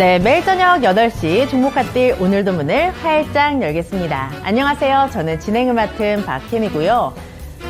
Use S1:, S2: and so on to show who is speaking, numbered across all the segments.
S1: 네, 매일 저녁 8시 종목핫딜 오늘도 문을 활짝 열겠습니다. 안녕하세요. 저는 진행을 맡은 박혜미고요.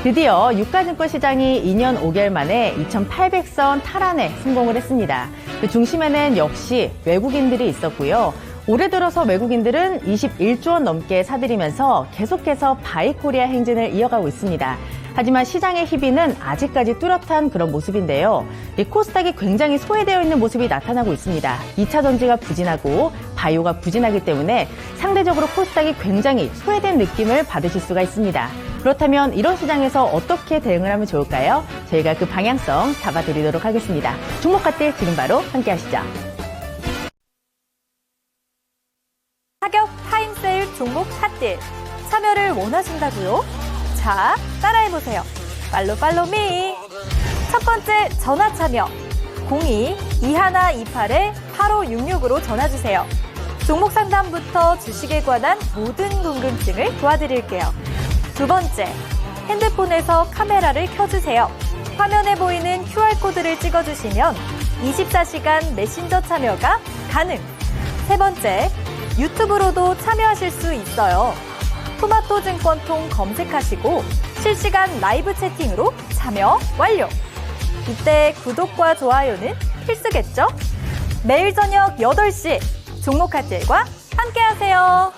S1: 드디어 유가증권 시장이 2년 5개월 만에 2800선 탈환에 성공을 했습니다. 그 중심에는 역시 외국인들이 있었고요. 올해 들어서 외국인들은 21조 원 넘게 사들이면서 계속해서 바이코리아 행진을 이어가고 있습니다. 하지만 시장의 희비는 아직까지 뚜렷한 그런 모습인데요. 이 코스닥이 굉장히 소외되어 있는 모습이 나타나고 있습니다. 2차 전지가 부진하고 바이오가 부진하기 때문에 상대적으로 코스닥이 굉장히 소외된 느낌을 받으실 수가 있습니다. 그렇다면 이런 시장에서 어떻게 대응을 하면 좋을까요? 저희가 그 방향성 잡아드리도록 하겠습니다. 종목핫딜 지금 바로 함께 하시죠.
S2: 타격 타임세일 종목 핫딜 참여를 원하신다고요? 자, 따라해보세요. 팔로미. 첫 번째 전화 참여 02-2128-8566으로 전화주세요. 종목 상담부터 주식에 관한 모든 궁금증을 도와드릴게요. 두 번째, 핸드폰에서 카메라를 켜주세요. 화면에 보이는 QR코드를 찍어주시면 24시간 메신저 참여가 가능. 세 번째, 유튜브로도 참여하실 수 있어요. 토마토증권통 검색하시고 실시간 라이브 채팅으로 참여 완료. 이때 구독과 좋아요는 필수겠죠? 매일 저녁 8시 종목핫딜과 함께하세요.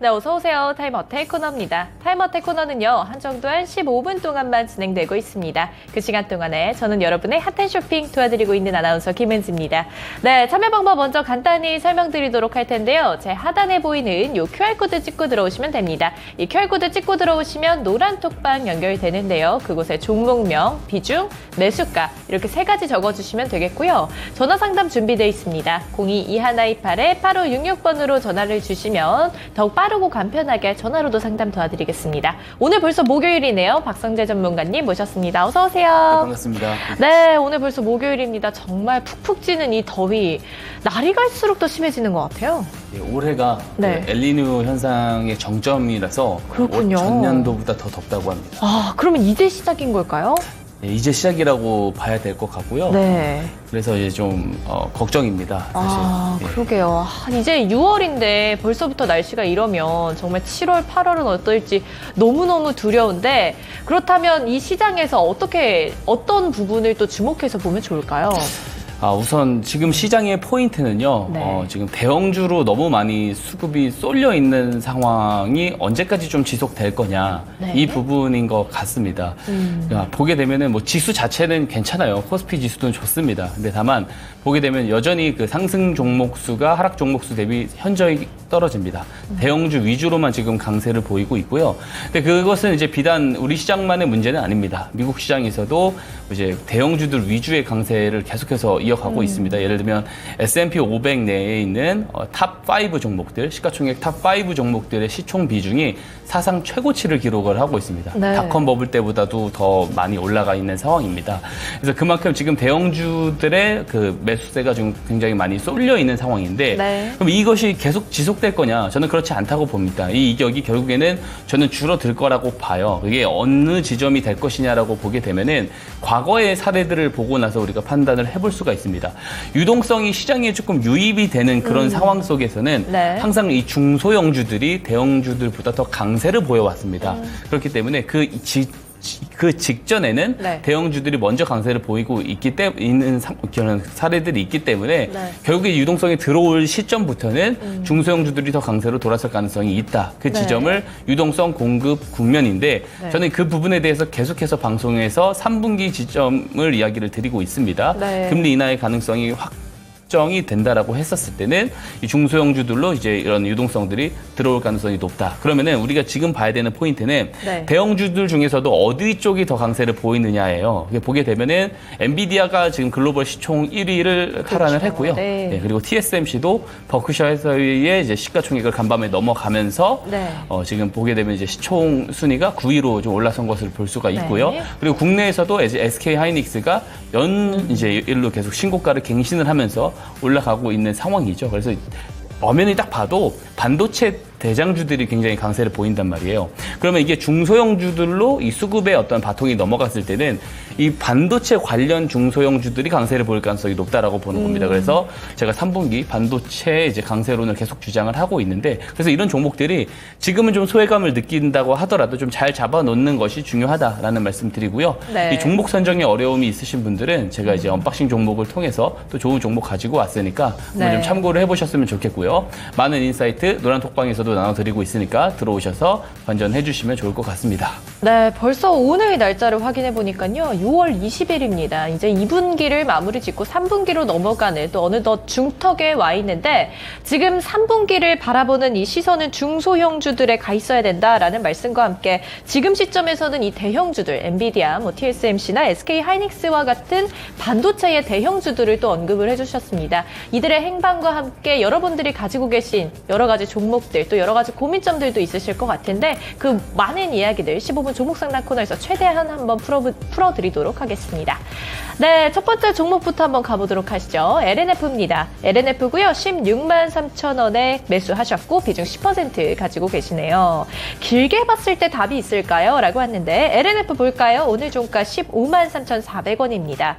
S3: 네, 어서오세요. 타임어택 코너입니다. 타임어택 코너는요, 한정도 15분 동안만 진행되고 있습니다. 그 시간 동안에 저는 여러분의 핫한 쇼핑 도와드리고 있는 아나운서 김은지입니다. 네, 참여 방법 먼저 간단히 설명드리도록 할 텐데요. 제 하단에 보이는 이 QR코드 찍고 들어오시면 됩니다. 이 QR코드 찍고 들어오시면 노란 톡방 연결되는데요. 그곳에 종목명, 비중, 매수가 이렇게 세 가지 적어주시면 되겠고요. 전화 상담 준비되어 있습니다. 02-2128-8566번으로 전화를 주시면 더욱 빠르고 간편하게 전화로도 상담 도와드리겠습니다. 오늘 벌써 목요일이네요. 박성재 전문가님 모셨습니다. 어서 오세요.
S4: 네, 반갑습니다.
S3: 네, 오늘 벌써 목요일입니다. 정말 푹푹 찌는 이 더위. 날이 갈수록 더 심해지는 것 같아요.
S4: 예, 올해가
S3: 네.
S4: 그 엘니뇨 현상의 정점이라서
S3: 그렇군요.
S4: 전년도보다 더 덥다고 합니다.
S3: 아, 그러면 이제 시작인 걸까요?
S4: 예, 이제 시작이라고 봐야 될 것 같고요.
S3: 네.
S4: 그래서 이제 좀 걱정입니다. 사실.
S3: 아,
S4: 예.
S3: 그러게요. 이제 6월인데 벌써부터 날씨가 이러면 정말 7월, 8월은 어떨지 너무너무 두려운데 그렇다면 이 시장에서 어떤 부분을 또 주목해서 보면 좋을까요?
S4: 우선 지금 시장의 포인트는요.
S3: 네.
S4: 지금 대형주로 너무 많이 수급이 쏠려 있는 상황이 언제까지 좀 지속될 거냐.
S3: 네.
S4: 이 부분인 것 같습니다. 보게 되면은 뭐 지수 자체는 괜찮아요. 코스피 지수도 좋습니다. 근데 다만 보게 되면 여전히 그 상승 종목 수가 하락 종목 수 대비 현저히 떨어집니다. 대형주 위주로만 지금 강세를 보이고 있고요. 근데 그것은 이제 비단 우리 시장만의 문제는 아닙니다. 미국 시장에서도 이제 대형주들 위주의 강세를 계속해서 이어가고 있습니다. 예를 들면 S&P 500 내에 있는 탑5 종목들, 시가총액 탑5 종목들의 시총 비중이 사상 최고치를 기록을 하고 있습니다.
S3: 네.
S4: 닷컴 버블 때보다도 더 많이 올라가 있는 상황입니다. 그래서 그만큼 지금 대형주들의 그 매수세가 지금 굉장히 많이 쏠려 있는 상황인데
S3: 네.
S4: 그럼 이것이 계속 지속될 거냐? 저는 그렇지 않다고 봅니다. 이 이격이 결국에는 저는 줄어들 거라고 봐요. 이게 어느 지점이 될 것이냐라고 보게 되면은 과거의 사례들을 보고 나서 우리가 판단을 해볼 수가 있습니다. 유동성이 시장에 조금 유입이 되는 그런 상황 속에서는
S3: 네.
S4: 항상 이 중소형주들이 대형주들보다 더 강세를 보여왔습니다. 그렇기 때문에 그 직전에는
S3: 네.
S4: 대형주들이 먼저 강세를 보이고 있는 그런 사례들이 있기 때문에
S3: 네.
S4: 결국에 유동성이 들어올 시점부터는 중소형주들이 더 강세로 돌아설 가능성이 있다. 그
S3: 네.
S4: 지점을 유동성 공급 국면인데
S3: 네.
S4: 저는 그 부분에 대해서 계속해서 방송에서 3분기 지점을 이야기를 드리고 있습니다.
S3: 네.
S4: 금리 인하의 가능성이 확정이 된다라고 했었을 때는 이 중소형주들로 이제 이런 유동성들이 들어올 가능성이 높다. 그러면은 우리가 지금 봐야 되는 포인트는
S3: 네.
S4: 대형주들 중에서도 어디 쪽이 더 강세를 보이느냐예요. 보게 되면은 엔비디아가 지금 글로벌 시총 1위를 탈환을 했고요.
S3: 네.
S4: 네, 그리고 TSMC도 버크셔에서의 이제 시가총액을 간밤에 넘어가면서
S3: 네.
S4: 지금 보게 되면 이제 시총 순위가 9위로 좀 올라선 것을 볼 수가 있고요.
S3: 네.
S4: 그리고 국내에서도 이제 SK 하이닉스가 이제 일로 계속 신고가를 갱신을 하면서 올라가고 있는 상황이죠. 그래서 엄연히 딱 봐도 반도체 대장주들이 굉장히 강세를 보인단 말이에요. 그러면 이게 중소형주들로 이 수급의 어떤 바통이 넘어갔을 때는 이 반도체 관련 중소형주들이 강세를 보일 가능성이 높다라고 보는 겁니다. 그래서 제가 3분기 반도체 이제 강세론을 계속 주장을 하고 있는데, 그래서 이런 종목들이 지금은 좀 소외감을 느낀다고 하더라도 좀 잘 잡아놓는 것이 중요하다라는 말씀드리고요.
S3: 네.
S4: 이 종목 선정에 어려움이 있으신 분들은 제가 이제 언박싱 종목을 통해서 또 좋은 종목 가지고 왔으니까 한번
S3: 네.
S4: 좀 참고를 해보셨으면 좋겠고요. 많은 인사이트 노란 톡방에서도 나눠드리고 있으니까 들어오셔서 관전해 주시면 좋을 것 같습니다.
S3: 네, 벌써 오늘 날짜를 확인해 보니까요. 6월 20일입니다. 이제 2분기를 마무리 짓고 3분기로 넘어가는 또 어느덧 중턱에 와 있는데, 지금 3분기를 바라보는 이 시선은 중소형주들에 가 있어야 된다라는 말씀과 함께 지금 시점에서는 이 대형주들, 엔비디아, TSMC나 SK하이닉스와 같은 반도체의 대형주들을 또 언급을 해주셨습니다. 이들의 행방과 함께 여러분들이 가지고 계신 여러 가지 종목들, 또 여러 가지 고민점들도 있으실 것 같은데, 그 많은 이야기들 15분 종목 상담 코너에서 최대한 한번 풀어드리도록 하겠습니다. 네, 첫 번째 종목부터 한번 가보도록 하시죠. LNF입니다. LNF고요. 16만 3천 원에 매수하셨고 비중 10% 가지고 계시네요. 길게 봤을 때 답이 있을까요? 라고 했는데 LNF 볼까요? 오늘 종가 15만 3,400원입니다.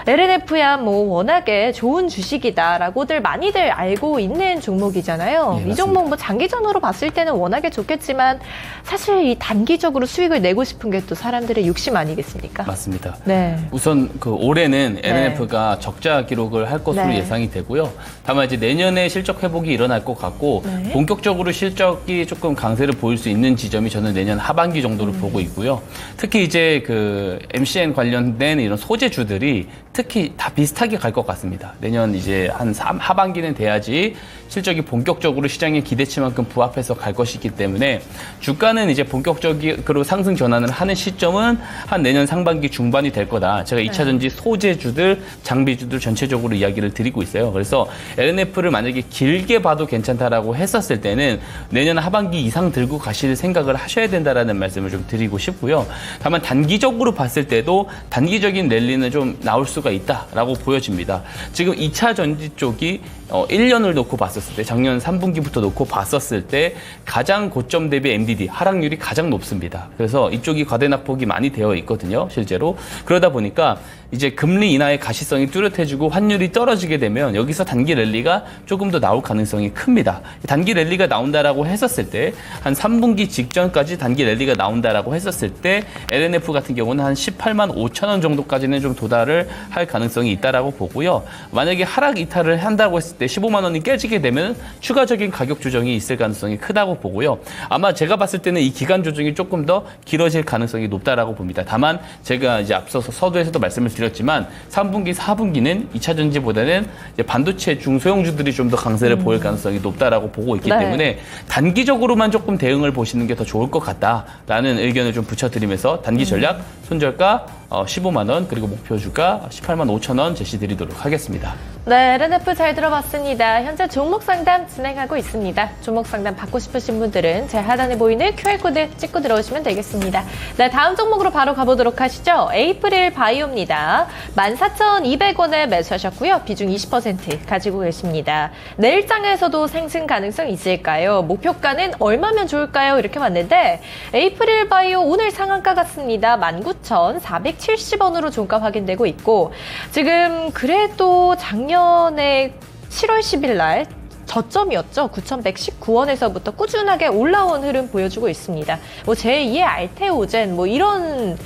S3: LNF야 뭐 워낙에 좋은 주식이다라고들 많이들 알고 있는 종목이잖아요.
S4: 예,
S3: 이 종목 뭐 장기전으로 봤을 때는 워낙에 좋겠지만 사실 이 단기적으로 수익을 내고 싶은 게 또 사람들의 욕심 아니겠습니까?
S4: 맞습니다.
S3: 네.
S4: 우선 그 올해는 LNF가 적자 기록을 할 것으로
S3: 네.
S4: 예상이 되고요. 다만 이제 내년에 실적 회복이 일어날 것 같고
S3: 네.
S4: 본격적으로 실적이 조금 강세를 보일 수 있는 지점이 저는 내년 하반기 정도를 보고 있고요. 특히 이제 그 MCN 관련된 이런 소재주들이 특히 다 비슷하게 갈 것 같습니다. 내년 이제 한 하반기는 돼야지 실적이 본격적으로 시장의 기대치만큼 부합해서 갈 것이기 때문에 주가는 이제 본격적으로 상승 전환을 하는 시점은 한 내년 상반기 중반이 될 거다. 제가 2차전지 소재주들, 장비주들 전체적으로 이야기를 드리고 있어요. 그래서 LNF를 만약에 길게 봐도 괜찮다라고 했었을 때는 내년 하반기 이상 들고 가실 생각을 하셔야 된다라는 말씀을 좀 드리고 싶고요. 다만 단기적으로 봤을 때도 단기적인 랠리는 좀 나올 수가 있다라고 보여집니다. 지금 2차 전지 쪽이 1년을 놓고 봤었을 때, 작년 3분기부터 놓고 봤었을 때 가장 고점 대비 MDD 하락률이 가장 높습니다. 그래서 이쪽이 과대낙폭이 많이 되어 있거든요, 실제로. 그러다 보니까 이제 금리 인하의 가시성이 뚜렷해지고 환율이 떨어지게 되면 여기서 단기 랠리가 조금 더 나올 가능성이 큽니다. 단기 랠리가 나온다라고 했었을 때, 한 3분기 직전까지 단기 랠리가 나온다라고 했었을 때 LNF 같은 경우는 한 18만 5천 원 정도까지는 좀 도달을 할 가능성이 있다라고 보고요. 만약에 하락 이탈을 한다고 했을 때 15만 원이 깨지게 되면 추가적인 가격 조정이 있을 가능성이 크다고 보고요. 아마 제가 봤을 때는 이 기간 조정이 조금 더 길어질 가능성이 높다라고 봅니다. 다만 제가 이제 앞서서 서두에서도 말씀을 드렸지만 3분기, 4분기는 2차 전지보다는 이제 반도체 중소형주들이 좀 더 강세를 보일 가능성이 높다라고 보고 있기
S3: 네.
S4: 때문에 단기적으로만 조금 대응을 보시는 게 더 좋을 것 같다라는 의견을 좀 붙여드리면서 단기 전략 손절가 15만 원, 그리고 목표 주가 18만 5천 원 제시드리도록 하겠습니다.
S3: 네, LNF 잘 들어봤습니다. 현재 종목 상담 진행하고 있습니다. 종목 상담 받고 싶으신 분들은 제 하단에 보이는 QR코드 찍고 들어오시면 되겠습니다. 네, 다음 종목으로 바로 가보도록 하시죠. 에이프릴 바이오입니다. 14,200원에 매수하셨고요. 비중 20% 가지고 계십니다. 내일장에서도 상승 가능성 있을까요? 목표가는 얼마면 좋을까요? 이렇게 봤는데 에이프릴 바이오 오늘 상한가 같습니다. 19,470원으로 종가 확인되고 있고, 지금 그래도 작년에 7월 10일 날 저점이었죠. 9,119원에서부터 꾸준하게 올라온 흐름 보여주고 있습니다. 뭐 제2의 알테오젠 뭐 이런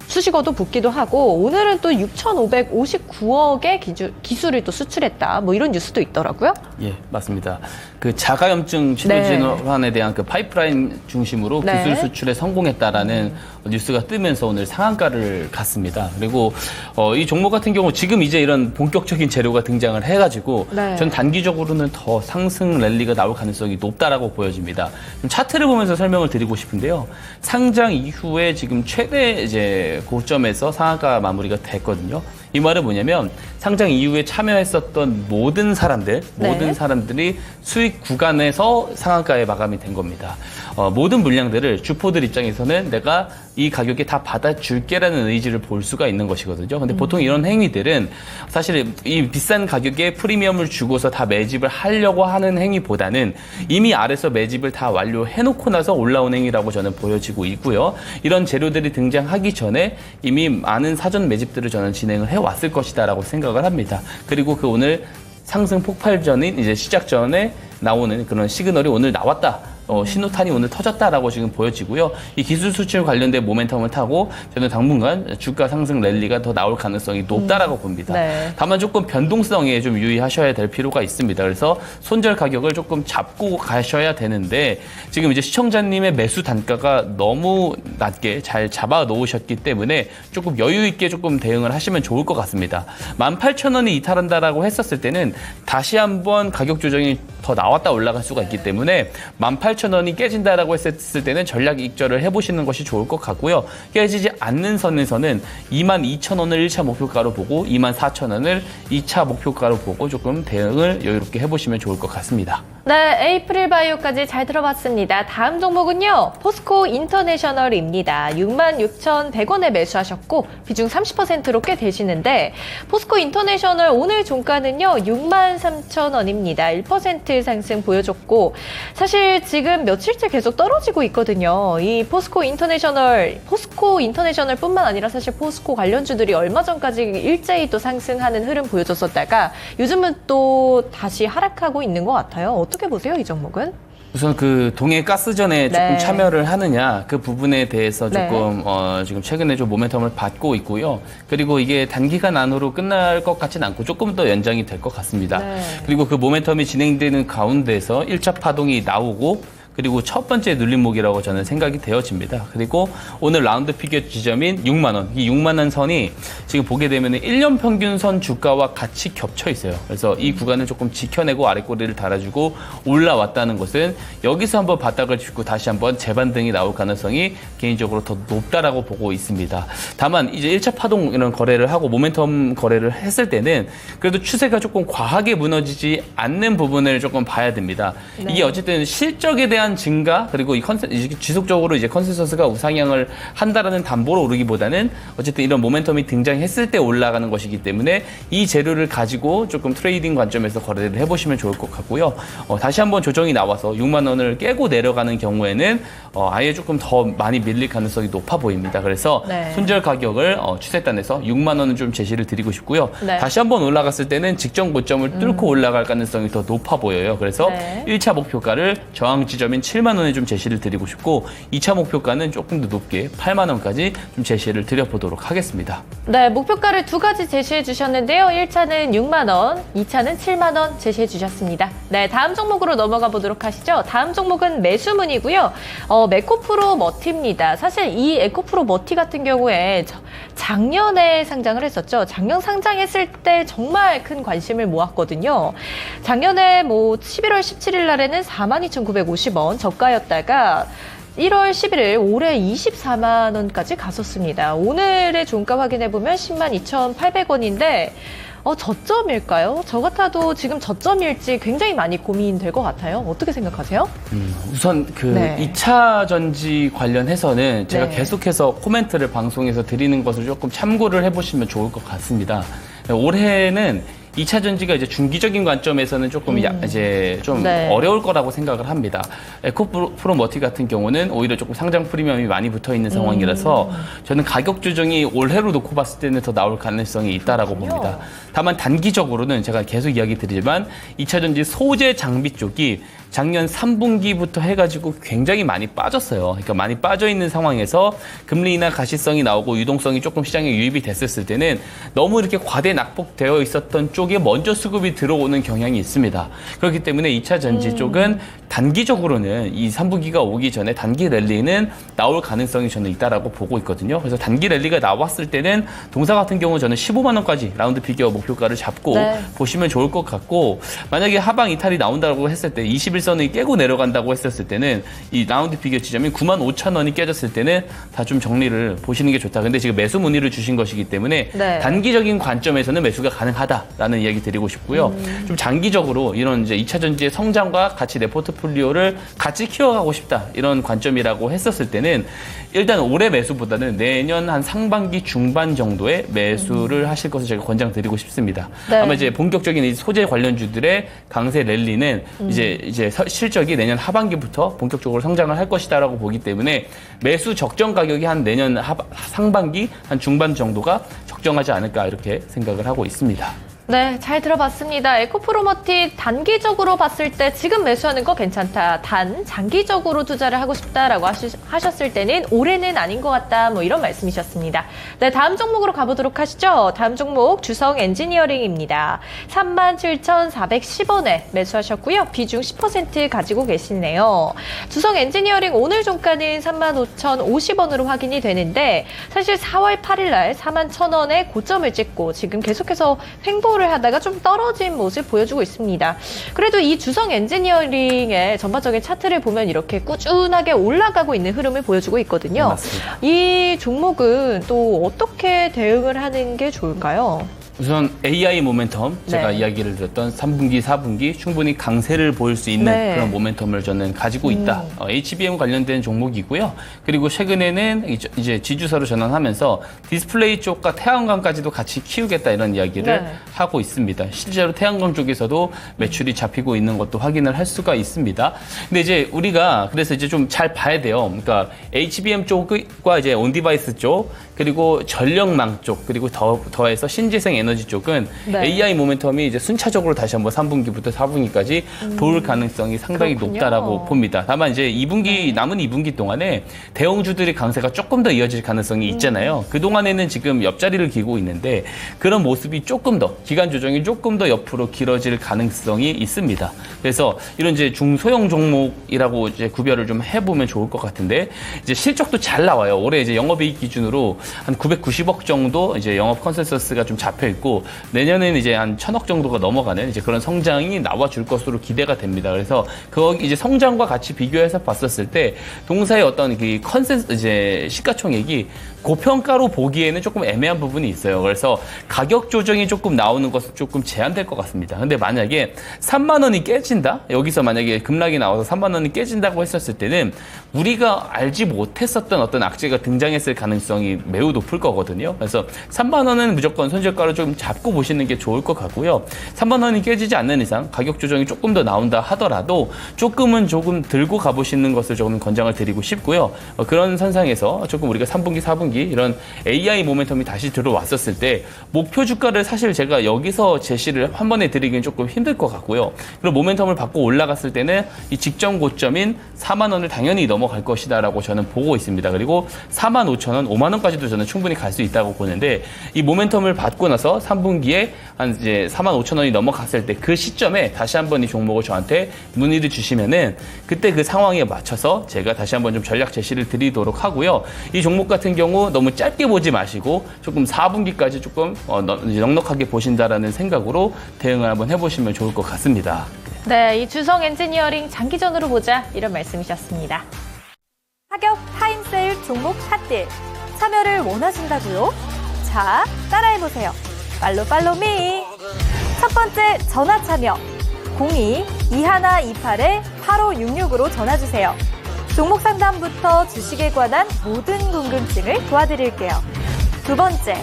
S3: 수식어도 붙기도 하고, 오늘은 또 6,559억의 기술을 또 수출했다. 뭐 이런 뉴스도 있더라고요.
S4: 예, 맞습니다. 그 자가염증 치료진환에 대한 그 파이프라인 중심으로
S3: 네.
S4: 기술 수출에 성공했다라는 뉴스가 뜨면서 오늘 상한가를 갔습니다. 그리고 이 종목 같은 경우 지금 이제 이런 본격적인 재료가 등장을 해가지고
S3: 네.
S4: 전 단기적으로는 더 상승 랠리가 나올 가능성이 높다라고 보여집니다. 좀 차트를 보면서 설명을 드리고 싶은데요. 상장 이후에 지금 최대 이제 고점에서 상한가 마무리가 됐거든요. 이 말은 뭐냐면 상장 이후에 참여했었던 모든 사람들,
S3: 네.
S4: 모든 사람들이 수익 구간에서 상한가에 마감이 된 겁니다. 모든 물량들을 주포들 입장에서는 내가 이 가격에 다 받아줄게라는 의지를 볼 수가 있는 것이거든요. 근데 보통 이런 행위들은 사실 이 비싼 가격에 프리미엄을 주고서 다 매집을 하려고 하는 행위보다는 이미 아래서 매집을 다 완료해놓고 나서 올라온 행위라고 저는 보여지고 있고요. 이런 재료들이 등장하기 전에 이미 많은 사전 매집들을 저는 진행을 해왔을 것이다라고 생각을 합니다. 그리고 그 오늘 상승 폭발 전인 이제 시작 전에 나오는 그런 시그널이 오늘 나왔다. 신호탄이 오늘 터졌다라고 지금 보여지고요. 이 기술 수출 관련된 모멘텀을 타고 저는 당분간 주가 상승 랠리가 더 나올 가능성이 높다라고 봅니다.
S3: 네.
S4: 다만 조금 변동성에 좀 유의하셔야 될 필요가 있습니다. 그래서 손절 가격을 조금 잡고 가셔야 되는데 지금 이제 시청자님의 매수 단가가 너무 낮게 잘 잡아 놓으셨기 때문에 조금 여유 있게 조금 대응을 하시면 좋을 것 같습니다. 18,000원이 이탈한다라고 했었을 때는 다시 한번 가격 조정이 더 나왔다 올라갈 수가 있기 때문에 18,000원이 깨진다라고 했을 때는 전략 익절을 해보시는 것이 좋을 것 같고요. 깨지지 않는 선에서는 22,000원을 1차 목표가로 보고 24,000원을 2차 목표가로 보고 조금 대응을 여유롭게 해보시면 좋을 것 같습니다.
S3: 네, 에이프릴 바이오까지 잘 들어봤습니다. 다음 종목은요, 포스코 인터내셔널입니다. 66,100원에 매수하셨고 비중 30%로 꽤 되시는데 포스코 인터내셔널 오늘 종가는요 63,000원입니다. 1% 상승 보여줬고 사실 지금 며칠째 계속 떨어지고 있거든요. 이 포스코 인터내셔널뿐만 아니라 사실 포스코 관련주들이 얼마 전까지 일제히 또 상승하는 흐름 보여줬었다가 요즘은 또 다시 하락하고 있는 것 같아요. 어떻게 보세요, 이 종목은?
S4: 우선 그 동해 가스전에 조금
S3: 네.
S4: 참여를 하느냐 그 부분에 대해서
S3: 네.
S4: 조금 지금 최근에 좀 모멘텀을 받고 있고요. 그리고 이게 단기간 안으로 끝날 것 같진 않고 조금 더 연장이 될 것 같습니다.
S3: 네.
S4: 그리고 그 모멘텀이 진행되는 가운데서 1차 파동이 나오고 그리고 첫 번째 눌림목이라고 저는 생각이 되어집니다. 그리고 오늘 라운드 피겨 지점인 6만 원, 이 6만 원 선이 지금 보게 되면 1년 평균선 주가와 같이 겹쳐 있어요. 그래서 이 구간을 조금 지켜내고 아랫꼬리를 달아주고 올라왔다는 것은 여기서 한번 바닥을 짚고 다시 한번 재반등이 나올 가능성이 개인적으로 더 높다라고 보고 있습니다. 다만 이제 1차 파동 이런 거래를 하고 모멘텀 거래를 했을 때는 그래도 추세가 조금 과하게 무너지지 않는 부분을 조금 봐야 됩니다.
S3: 네.
S4: 이게 어쨌든 실적에 대한 증가 그리고 지속적으로 이제 컨센서스가 우상향을 한다라는 담보로 오르기보다는 어쨌든 이런 모멘텀이 등장했을 때 올라가는 것이기 때문에 이 재료를 가지고 조금 트레이딩 관점에서 거래를 해보시면 좋을 것 같고요. 다시 한번 조정이 나와서 6만 원을 깨고 내려가는 경우에는 아예 조금 더 많이 밀릴 가능성이 높아 보입니다. 그래서
S3: 네.
S4: 손절 가격을 추세단에서 6만 원은 좀 제시를 드리고 싶고요.
S3: 네.
S4: 다시 한번 올라갔을 때는 직전 고점을 뚫고 올라갈 가능성이 더 높아 보여요. 그래서
S3: 네.
S4: 1차 목표가를 저항 지점인 7만 원에 좀 제시를 드리고 싶고 2차 목표가는 조금 더 높게 8만 원까지 좀 제시를 드려보도록 하겠습니다.
S3: 네, 목표가를 두 가지 제시해 주셨는데요. 1차는 6만 원, 2차는 7만 원 제시해 주셨습니다. 네, 다음 종목으로 넘어가 보도록 하시죠. 다음 종목은 매수문이고요. 에코프로 머티입니다. 사실 이 에코프로 머티 같은 경우에 작년에 상장을 했었죠. 작년 상장했을 때 정말 큰 관심을 모았거든요. 작년에 11월 17일 날에는 42,950원 저가였다가 1월 11일 올해 24만 원까지 갔었습니다. 오늘의 종가 확인해보면 102,800원인데 저점일까요? 저 같아도 지금 저점일지 굉장히 많이 고민될 것 같아요. 어떻게 생각하세요?
S4: 우선 그
S3: 네.
S4: 2차 전지 관련해서는 제가
S3: 네.
S4: 계속해서 코멘트를 방송에서 드리는 것을 조금 참고를 해보시면 좋을 것 같습니다. 올해는 2차 전지가 이제 중기적인 관점에서는 조금 이제 좀
S3: 네.
S4: 어려울 거라고 생각을 합니다. 에코프로 머티 같은 경우는 오히려 조금 상장 프리미엄이 많이 붙어 있는 상황이라서 저는 가격 조정이 올해로 놓고 봤을 때는 더 나올 가능성이 있다라고 봅니다. 다만 단기적으로는 제가 계속 이야기 드리지만 2차 전지 소재 장비 쪽이 작년 3분기부터 해가지고 굉장히 많이 빠졌어요. 그러니까 많이 빠져 있는 상황에서 금리 인하 가시성이 나오고 유동성이 조금 시장에 유입이 됐었을 때는 너무 이렇게 과대 낙폭되어 있었던 쪽에 먼저 수급이 들어오는 경향이 있습니다. 그렇기 때문에 2차 전지 쪽은 단기적으로는 이 3분기가 오기 전에 단기 랠리는 나올 가능성이 저는 있다라고 보고 있거든요. 그래서 단기 랠리가 나왔을 때는 동사 같은 경우 저는 15만 원까지 라운드 피겨 목표가를 잡고
S3: 네.
S4: 보시면 좋을 것 같고 만약에 하방 이탈이 나온다고 했을 때 21 21선이 깨고 내려간다고 했었을 때는 이 라운드 피겨 지점인 95,000원이 깨졌을 때는 다 좀 정리를 보시는 게 좋다. 근데 지금 매수 문의를 주신 것이기 때문에
S3: 네.
S4: 단기적인 관점에서는 매수가 가능하다라는 이야기 드리고 싶고요. 좀 장기적으로 이런 이제 2차 전지의 성장과 같이 내 포트폴리오를 같이 키워가고 싶다. 이런 관점이라고 했었을 때는 일단 올해 매수보다는 내년 한 상반기 중반 정도에 매수를 하실 것을 제가 권장드리고 싶습니다.
S3: 네.
S4: 아마 이제 본격적인 이 소재 관련주들의 강세 랠리는 이제 실적이 내년 하반기부터 본격적으로 성장을 할 것이다라고 보기 때문에 매수 적정 가격이 한 내년 상반기 한 중반 정도가 적정하지 않을까 이렇게 생각을 하고 있습니다.
S3: 네, 잘 들어봤습니다. 에코프로머티 단기적으로 봤을 때 지금 매수하는 거 괜찮다. 단 장기적으로 투자를 하고 싶다라고 하셨을 때는 올해는 아닌 것 같다. 뭐 이런 말씀이셨습니다. 네, 다음 종목으로 가보도록 하시죠. 다음 종목 주성 엔지니어링입니다. 37,410원에 매수하셨고요. 비중 10% 가지고 계시네요. 주성 엔지니어링 오늘 종가는 35,050원으로 확인이 되는데 사실 4월 8일 날 41,000원에 고점을 찍고 지금 계속해서 횡보를 하다가 좀 떨어진 모습 보여주고 있습니다. 그래도 이 주성 엔지니어링의 전반적인 차트를 보면 이렇게 꾸준하게 올라가고 있는 흐름을 보여주고 있거든요.
S4: 맞습니다.
S3: 이 종목은 또 어떻게 대응을 하는 게 좋을까요?
S4: 우선 AI 모멘텀 제가
S3: 네.
S4: 이야기를 드렸던 3분기, 4분기 충분히 강세를 보일 수 있는
S3: 네.
S4: 그런 모멘텀을 저는 가지고 있다. HBM 관련된 종목이고요. 그리고 최근에는 이제 지주사로 전환하면서 디스플레이 쪽과 태양광까지도 같이 키우겠다 이런 이야기를
S3: 네.
S4: 하고 있습니다. 실제로 태양광 쪽에서도 매출이 잡히고 있는 것도 확인을 할 수가 있습니다. 근데 이제 우리가 그래서 이제 좀 잘 봐야 돼요. 그러니까 HBM 쪽과 이제 온디바이스 쪽 그리고 전력망 쪽 그리고 더해서 신재생 에너지 쪽은
S3: 네.
S4: AI 모멘텀이 이제 순차적으로 다시 한번 3분기부터 4분기까지 볼 가능성이 상당히
S3: 그렇군요.
S4: 높다라고 봅니다. 다만 이제 2분기 남은 2분기 동안에 대형주들의 강세가 조금 더 이어질 가능성이 있잖아요. 그 동안에는 지금 옆자리를 기고 있는데 그런 모습이 조금 더 기간 조정이 조금 더 옆으로 길어질 가능성이 있습니다. 그래서 이런 이제 중소형 종목이라고 이제 구별을 좀 해보면 좋을 것 같은데 이제 실적도 잘 나와요. 올해 이제 영업이익 기준으로 한 990억 정도 이제 영업 컨센서스가 좀 잡혀 있고 내년에는 이제 한 1,000억 정도가 넘어가는 이제 그런 성장이 나와줄 것으로 기대가 됩니다. 그래서 그 이제 성장과 같이 비교해서 봤었을 때 동사의 어떤 그 컨센서 이제 시가총액이 고평가로 보기에는 조금 애매한 부분이 있어요. 그래서 가격 조정이 조금 나오는 것은 조금 제한될 것 같습니다. 근데 만약에 3만 원이 깨진다? 여기서 만약에 급락이 나와서 3만 원이 깨진다고 했었을 때는 우리가 알지 못했었던 어떤 악재가 등장했을 가능성이 매우 높을 거거든요. 그래서 3만 원은 무조건 손절가로 좀 잡고 보시는 게 좋을 것 같고요. 3만 원이 깨지지 않는 이상 가격 조정이 조금 더 나온다 하더라도 조금 들고 가보시는 것을 조금 권장을 드리고 싶고요. 그런 선상에서 조금 우리가 3분기, 4분기 이런 AI 모멘텀이 다시 들어왔었을 때 목표 주가를 사실 제가 여기서 제시를 한 번에 드리기는 조금 힘들 것 같고요. 그리고 모멘텀을 받고 올라갔을 때는 이 직전 고점인 4만 원을 당연히 넘어갈 것이다라고 저는 보고 있습니다. 그리고 4만 5천 원, 5만 원까지도 저는 충분히 갈 수 있다고 보는데 이 모멘텀을 받고 나서 3분기에 한 이제 4만 5천 원이 넘어갔을 때 그 시점에 다시 한번 이 종목을 저한테 문의를 주시면은 그때 그 상황에 맞춰서 제가 다시 한번 좀 전략 제시를 드리도록 하고요. 이 종목 같은 경우 너무 짧게 보지 마시고 조금 4분기까지 조금 넉넉하게 보신다라는 생각으로 대응을 한번 해보시면 좋을 것 같습니다.
S3: 네, 이 주성 엔지니어링 장기전으로 보자 이런 말씀이셨습니다.
S2: 하격 타임세일 종목 핫딜 참여를 원하신다고요? 자, 따라해보세요. 팔로미. 첫 번째 전화 참여 02-2128-8566으로 전화주세요. 종목 상담부터 주식에 관한 모든 궁금증을 도와드릴게요. 두 번째,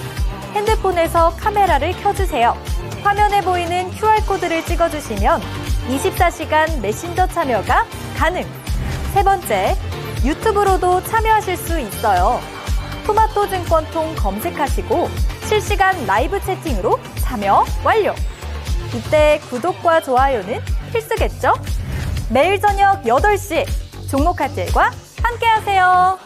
S2: 핸드폰에서 카메라를 켜주세요. 화면에 보이는 QR코드를 찍어주시면 24시간 메신저 참여가 가능. 세 번째, 유튜브로도 참여하실 수 있어요. 토마토 증권통 검색하시고 실시간 라이브 채팅으로 참여 완료. 이때 구독과 좋아요는 필수겠죠? 매일 저녁 8시 종목 핫딜과 함께하세요.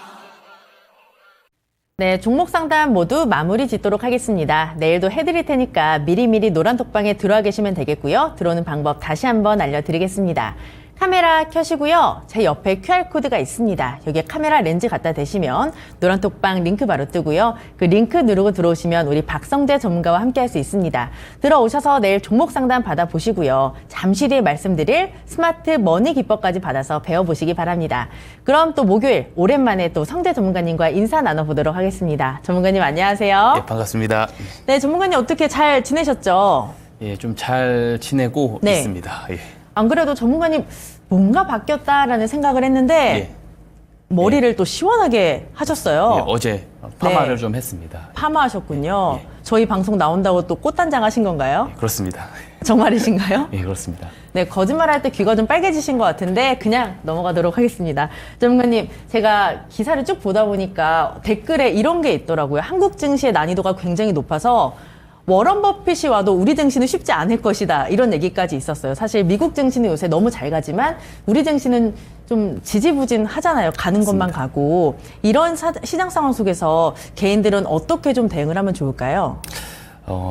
S1: 네, 종목 상담 모두 마무리 짓도록 하겠습니다. 내일도 해드릴 테니까 미리미리 노란 톡방에 들어와 계시면 되겠고요. 들어오는 방법 다시 한번 알려드리겠습니다. 카메라 켜시고요. 제 옆에 QR코드가 있습니다. 여기에 카메라 렌즈 갖다 대시면 노란 톡방 링크 바로 뜨고요. 그 링크 누르고 들어오시면 우리 박성재 전문가와 함께 할 수 있습니다. 들어오셔서 내일 종목 상담 받아보시고요. 잠시 뒤에 말씀드릴 스마트 머니 기법까지 받아서 배워보시기 바랍니다. 그럼 또 목요일 오랜만에 또 성재 전문가님과 인사 나눠보도록 하겠습니다. 전문가님 안녕하세요.
S4: 예, 반갑습니다.
S1: 네, 전문가님 어떻게 잘 지내셨죠?
S4: 예, 좀 잘 지내고
S1: 네.
S4: 있습니다. 예.
S1: 안 그래도 전문가님 뭔가 바뀌었다라는 생각을 했는데
S4: 예.
S1: 머리를 또 시원하게 하셨어요.
S4: 예, 어제 파마를
S1: 네.
S4: 좀 했습니다.
S1: 파마하셨군요.
S4: 예.
S1: 저희 방송 나온다고 또 꽃단장 하신 건가요?
S4: 그렇습니다.
S1: 정말이신가요?
S4: 예, 그렇습니다.
S1: 네, 거짓말할 때 귀가 좀 빨개지신 것 같은데 그냥 넘어가도록 하겠습니다. 전문가님, 제가 기사를 쭉 보다 보니까 댓글에 이런 게 있더라고요. 한국 증시의 난이도가 굉장히 높아서 워런 버핏이 와도 우리 증시는 쉽지 않을 것이다. 이런 얘기까지 있었어요. 사실 미국 증시는 요새 너무 잘 가지만 우리 증시는 좀 지지부진하잖아요. 가는 것만 가고. 이런 시장 상황 속에서 개인들은 어떻게 좀 대응을 하면 좋을까요?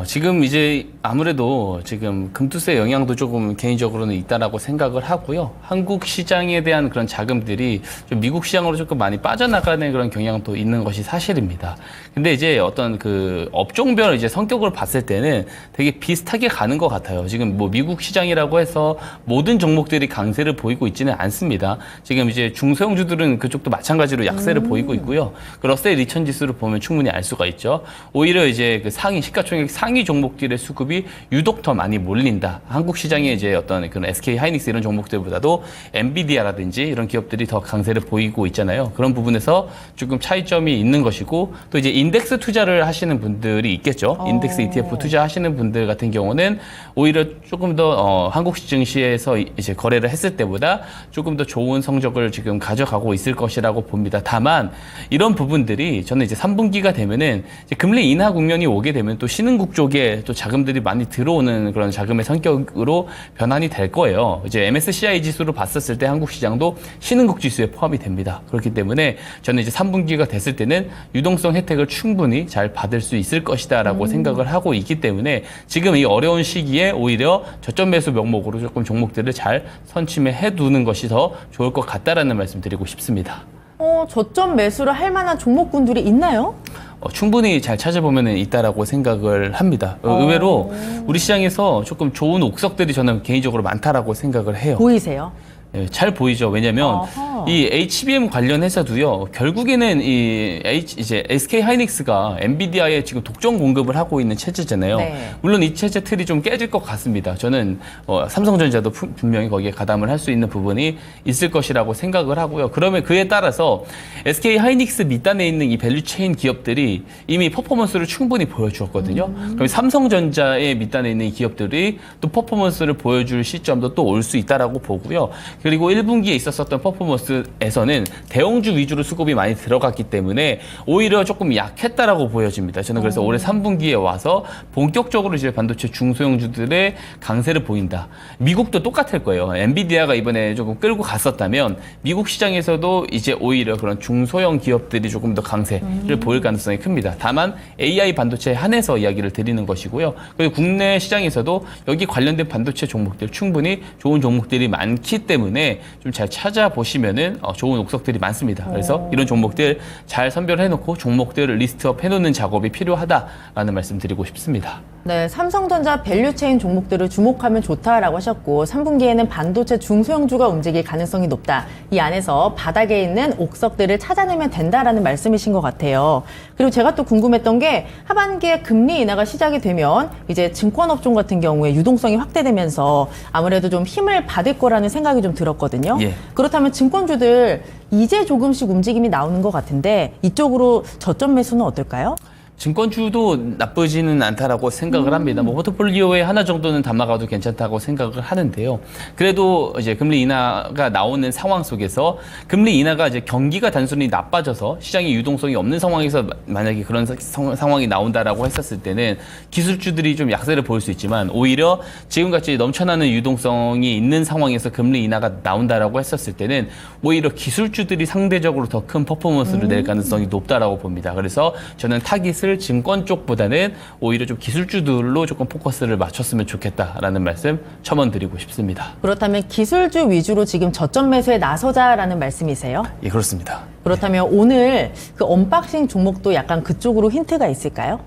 S4: 지금 이제 아무래도 지금 금투세 영향도 조금 개인적으로는 있다라고 생각을 하고요. 한국 시장에 대한 그런 자금들이 좀 미국 시장으로 조금 많이 빠져나가는 그런 경향도 있는 것이 사실입니다. 근데 이제 어떤 그 업종별 이제 성격을 봤을 때는 되게 비슷하게 가는 것 같아요. 지금 뭐 미국 시장이라고 해서 모든 종목들이 강세를 보이고 있지는 않습니다. 지금 이제 중소형주들은 그쪽도 마찬가지로 약세를 보이고 있고요. 그 러셀 2000 지수를 보면 충분히 알 수가 있죠. 오히려 이제 그 상위 시가총액 상위 종목들의 수급이 유독 더 많이 몰린다. 한국 시장에 이제 어떤 그런 SK 하이닉스 이런 종목들보다도 엔비디아라든지 이런 기업들이 더 강세를 보이고 있잖아요. 그런 부분에서 조금 차이점이 있는 것이고 또 이제 인덱스 투자를 하시는 분들이 있겠죠. 인덱스 ETF 투자하시는 분들 같은 경우는 오히려 조금 더 한국 증시에서 이제 거래를 했을 때보다 조금 더 좋은 성적을 지금 가져가고 있을 것이라고 봅니다. 다만 이런 부분들이 저는 이제 3분기가 되면은 이제 금리 인하 국면이 오게 되면 또 신흥국 쪽에 또 자금들이 많이 들어오는 그런 자금의 성격으로 변환이 될 거예요. 이제 MSCI 지수로 봤었을 때 한국 시장도 신흥국 지수에 포함이 됩니다. 그렇기 때문에 저는 이제 3분기가 됐을 때는 유동성 혜택을 충분히 잘 받을 수 있을 것이다라고 생각을 하고 있기 때문에 지금 이 어려운 시기에 오히려 저점 매수 명목으로 조금 종목들을 잘 선침해 두는 것이 더 좋을 것 같다라는 말씀 드리고 싶습니다.
S1: 저점 매수를 할 만한 종목군들이 있나요?
S4: 충분히 잘 찾아보면 있다라고 생각을 합니다. 의외로 우리 시장에서 조금 좋은 옥석들이 저는 개인적으로 많다라고 생각을 해요.
S1: 보이세요?
S4: 네, 잘 보이죠. 왜냐면
S1: 어허.
S4: 이 HBM 관련해서도요. 결국에는 이제 SK 하이닉스가 엔비디아에 지금 독점 공급을 하고 있는 체제잖아요.
S1: 네.
S4: 물론 이 체제 틀이 좀 깨질 것 같습니다. 저는 삼성전자도 분명히 거기에 가담을 할 수 있는 부분이 있을 것이라고 생각을 하고요. 그러면 그에 따라서 SK 하이닉스 밑단에 있는 이 밸류체인 기업들이 이미 퍼포먼스를 충분히 보여주었거든요. 그럼 삼성전자의 밑단에 있는 이 기업들이 또 퍼포먼스를 보여줄 시점도 또 올 수 있다라고 보고요. 그리고 1분기에 있었던 퍼포먼스에서는 대형주 위주로 수급이 많이 들어갔기 때문에 오히려 조금 약했다라고 보여집니다. 저는 그래서 올해 3분기에 와서 본격적으로 이제 반도체 중소형주들의 강세를 보인다. 미국도 똑같을 거예요. 엔비디아가 이번에 조금 끌고 갔었다면 미국 시장에서도 이제 오히려 그런 중소형 기업들이 조금 더 강세를 보일 가능성이 큽니다. 다만 AI 반도체에 한해서 이야기를 드리는 것이고요. 그리고 국내 시장에서도 여기 관련된 반도체 종목들 충분히 좋은 종목들이 많기 때문에 좀 잘 찾아보시면은 좋은 옥석들이 많습니다. 그래서 이런 종목들 잘 선별해놓고 종목들을 리스트업 해놓는 작업이 필요하다라는 말씀 드리고 싶습니다.
S1: 네, 삼성전자 밸류체인 종목들을 주목하면 좋다라고 하셨고 3분기에는 반도체 중소형주가 움직일 가능성이 높다. 이 안에서 바닥에 있는 옥석들을 찾아내면 된다라는 말씀이신 것 같아요. 그리고 제가 또 궁금했던 게 하반기에 금리 인하가 시작이 되면 이제 증권업종 같은 경우에 유동성이 확대되면서 아무래도 좀 힘을 받을 거라는 생각이 좀 들었거든요.
S4: 예.
S1: 그렇다면 증권주들 이제 조금씩 움직임이 나오는 것 같은데 이쪽으로 저점 매수는 어떨까요?
S4: 증권주도 나쁘지는 않다라고 생각을 합니다. 뭐 포트폴리오에 하나 정도는 담아가도 괜찮다고 생각을 하는데요. 그래도 이제 금리 인하가 나오는 상황 속에서 금리 인하가 이제 경기가 단순히 나빠져서 시장에 유동성이 없는 상황에서 만약에 그런 상황이 나온다라고 했었을 때는 기술주들이 좀 약세를 보일 수 있지만 오히려 지금같이 넘쳐나는 유동성이 있는 상황에서 금리 인하가 나온다라고 했었을 때는 오히려 기술주들이 상대적으로 더 큰 퍼포먼스를 낼 가능성이 높다라고 봅니다. 그래서 저는 타깃을 것을 증권 쪽보다는 오히려 좀 기술주들로 조금 포커스를 맞췄으면 좋겠다라는 말씀 첨언드리고 싶습니다.
S1: 그렇다면 기술주 위주로 지금 저점 매수에 나서자라는 말씀이세요?
S4: 예, 그렇습니다.
S1: 그렇다면 오늘 그 언박싱 종목도 약간 그쪽으로 힌트가 있을까요?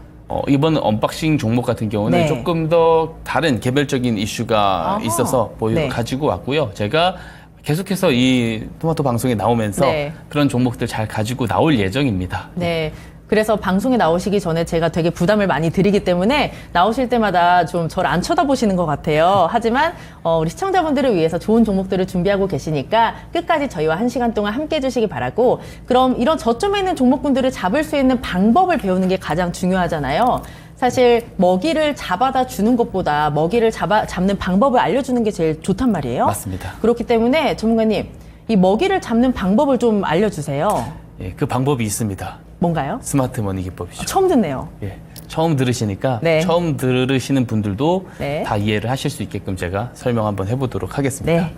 S4: 이번 언박싱 종목 같은 경우는
S1: 네.
S4: 조금 더 다른 개별적인 이슈가
S1: 아하.
S4: 있어서
S1: 네.
S4: 가지고 왔고요. 제가 계속해서 이 토마토 방송에 나오면서
S1: 네.
S4: 그런 종목들 잘 가지고 나올 예정입니다.
S1: 네. 그래서 방송에 나오시기 전에 제가 되게 부담을 많이 드리기 때문에 나오실 때마다 좀 저를 안 쳐다보시는 것 같아요. 하지만 우리 시청자분들을 위해서 좋은 종목들을 준비하고 계시니까 끝까지 저희와 1시간 동안 함께 해주시기 바라고, 그럼 이런 저점에 있는 종목군들을 잡을 수 있는 방법을 배우는 게 가장 중요하잖아요. 사실 먹이를 잡아다 주는 것보다 먹이를 잡는 방법을 알려주는 게 제일 좋단 말이에요.
S4: 맞습니다.
S1: 그렇기 때문에 전문가님, 이 먹이를 잡는 방법을 좀 알려주세요.
S4: 예, 그 방법이 있습니다.
S1: 뭔가요?
S4: 스마트 머니 기법이죠.
S1: 처음 듣네요.
S4: 예, 처음 들으시니까
S1: 네.
S4: 처음 들으시는 분들도
S1: 네.
S4: 다 이해를 하실 수 있게끔 제가 설명 한번 해보도록 하겠습니다.
S1: 네.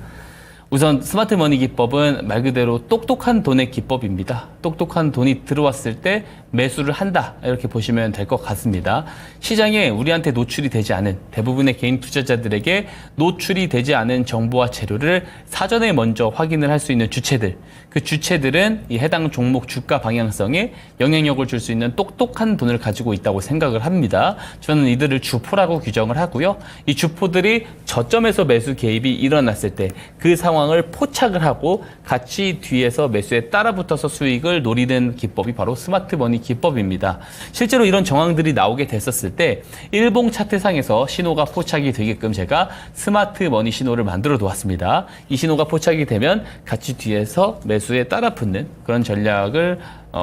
S4: 우선 스마트 머니 기법은 말 그대로 똑똑한 돈의 기법입니다. 똑똑한 돈이 들어왔을 때 매수를 한다, 이렇게 보시면 될 것 같습니다. 시장에 우리한테 노출이 되지 않은, 대부분의 개인 투자자들에게 노출이 되지 않은 정보와 재료를 사전에 먼저 확인을 할 수 있는 주체들, 그 주체들은 이 해당 종목 주가 방향성에 영향력을 줄 수 있는 똑똑한 돈을 가지고 있다고 생각을 합니다. 저는 이들을 주포라고 규정을 하고요. 이 주포들이 저점에서 매수 개입이 일어났을 때 그 상황을 포착을 하고 같이 뒤에서 매수에 따라붙어서 수익을 노리는 기법이 바로 스마트 머니 기법입니다. 실제로 이런 정황들이 나오게 됐었을 때 일봉 차트상에서 신호가 포착이 되게끔 제가 스마트 머니 신호를 만들어 두었습니다. 이 신호가 포착이 되면 같이 뒤에서 매수에 따라붙는 그런 전략을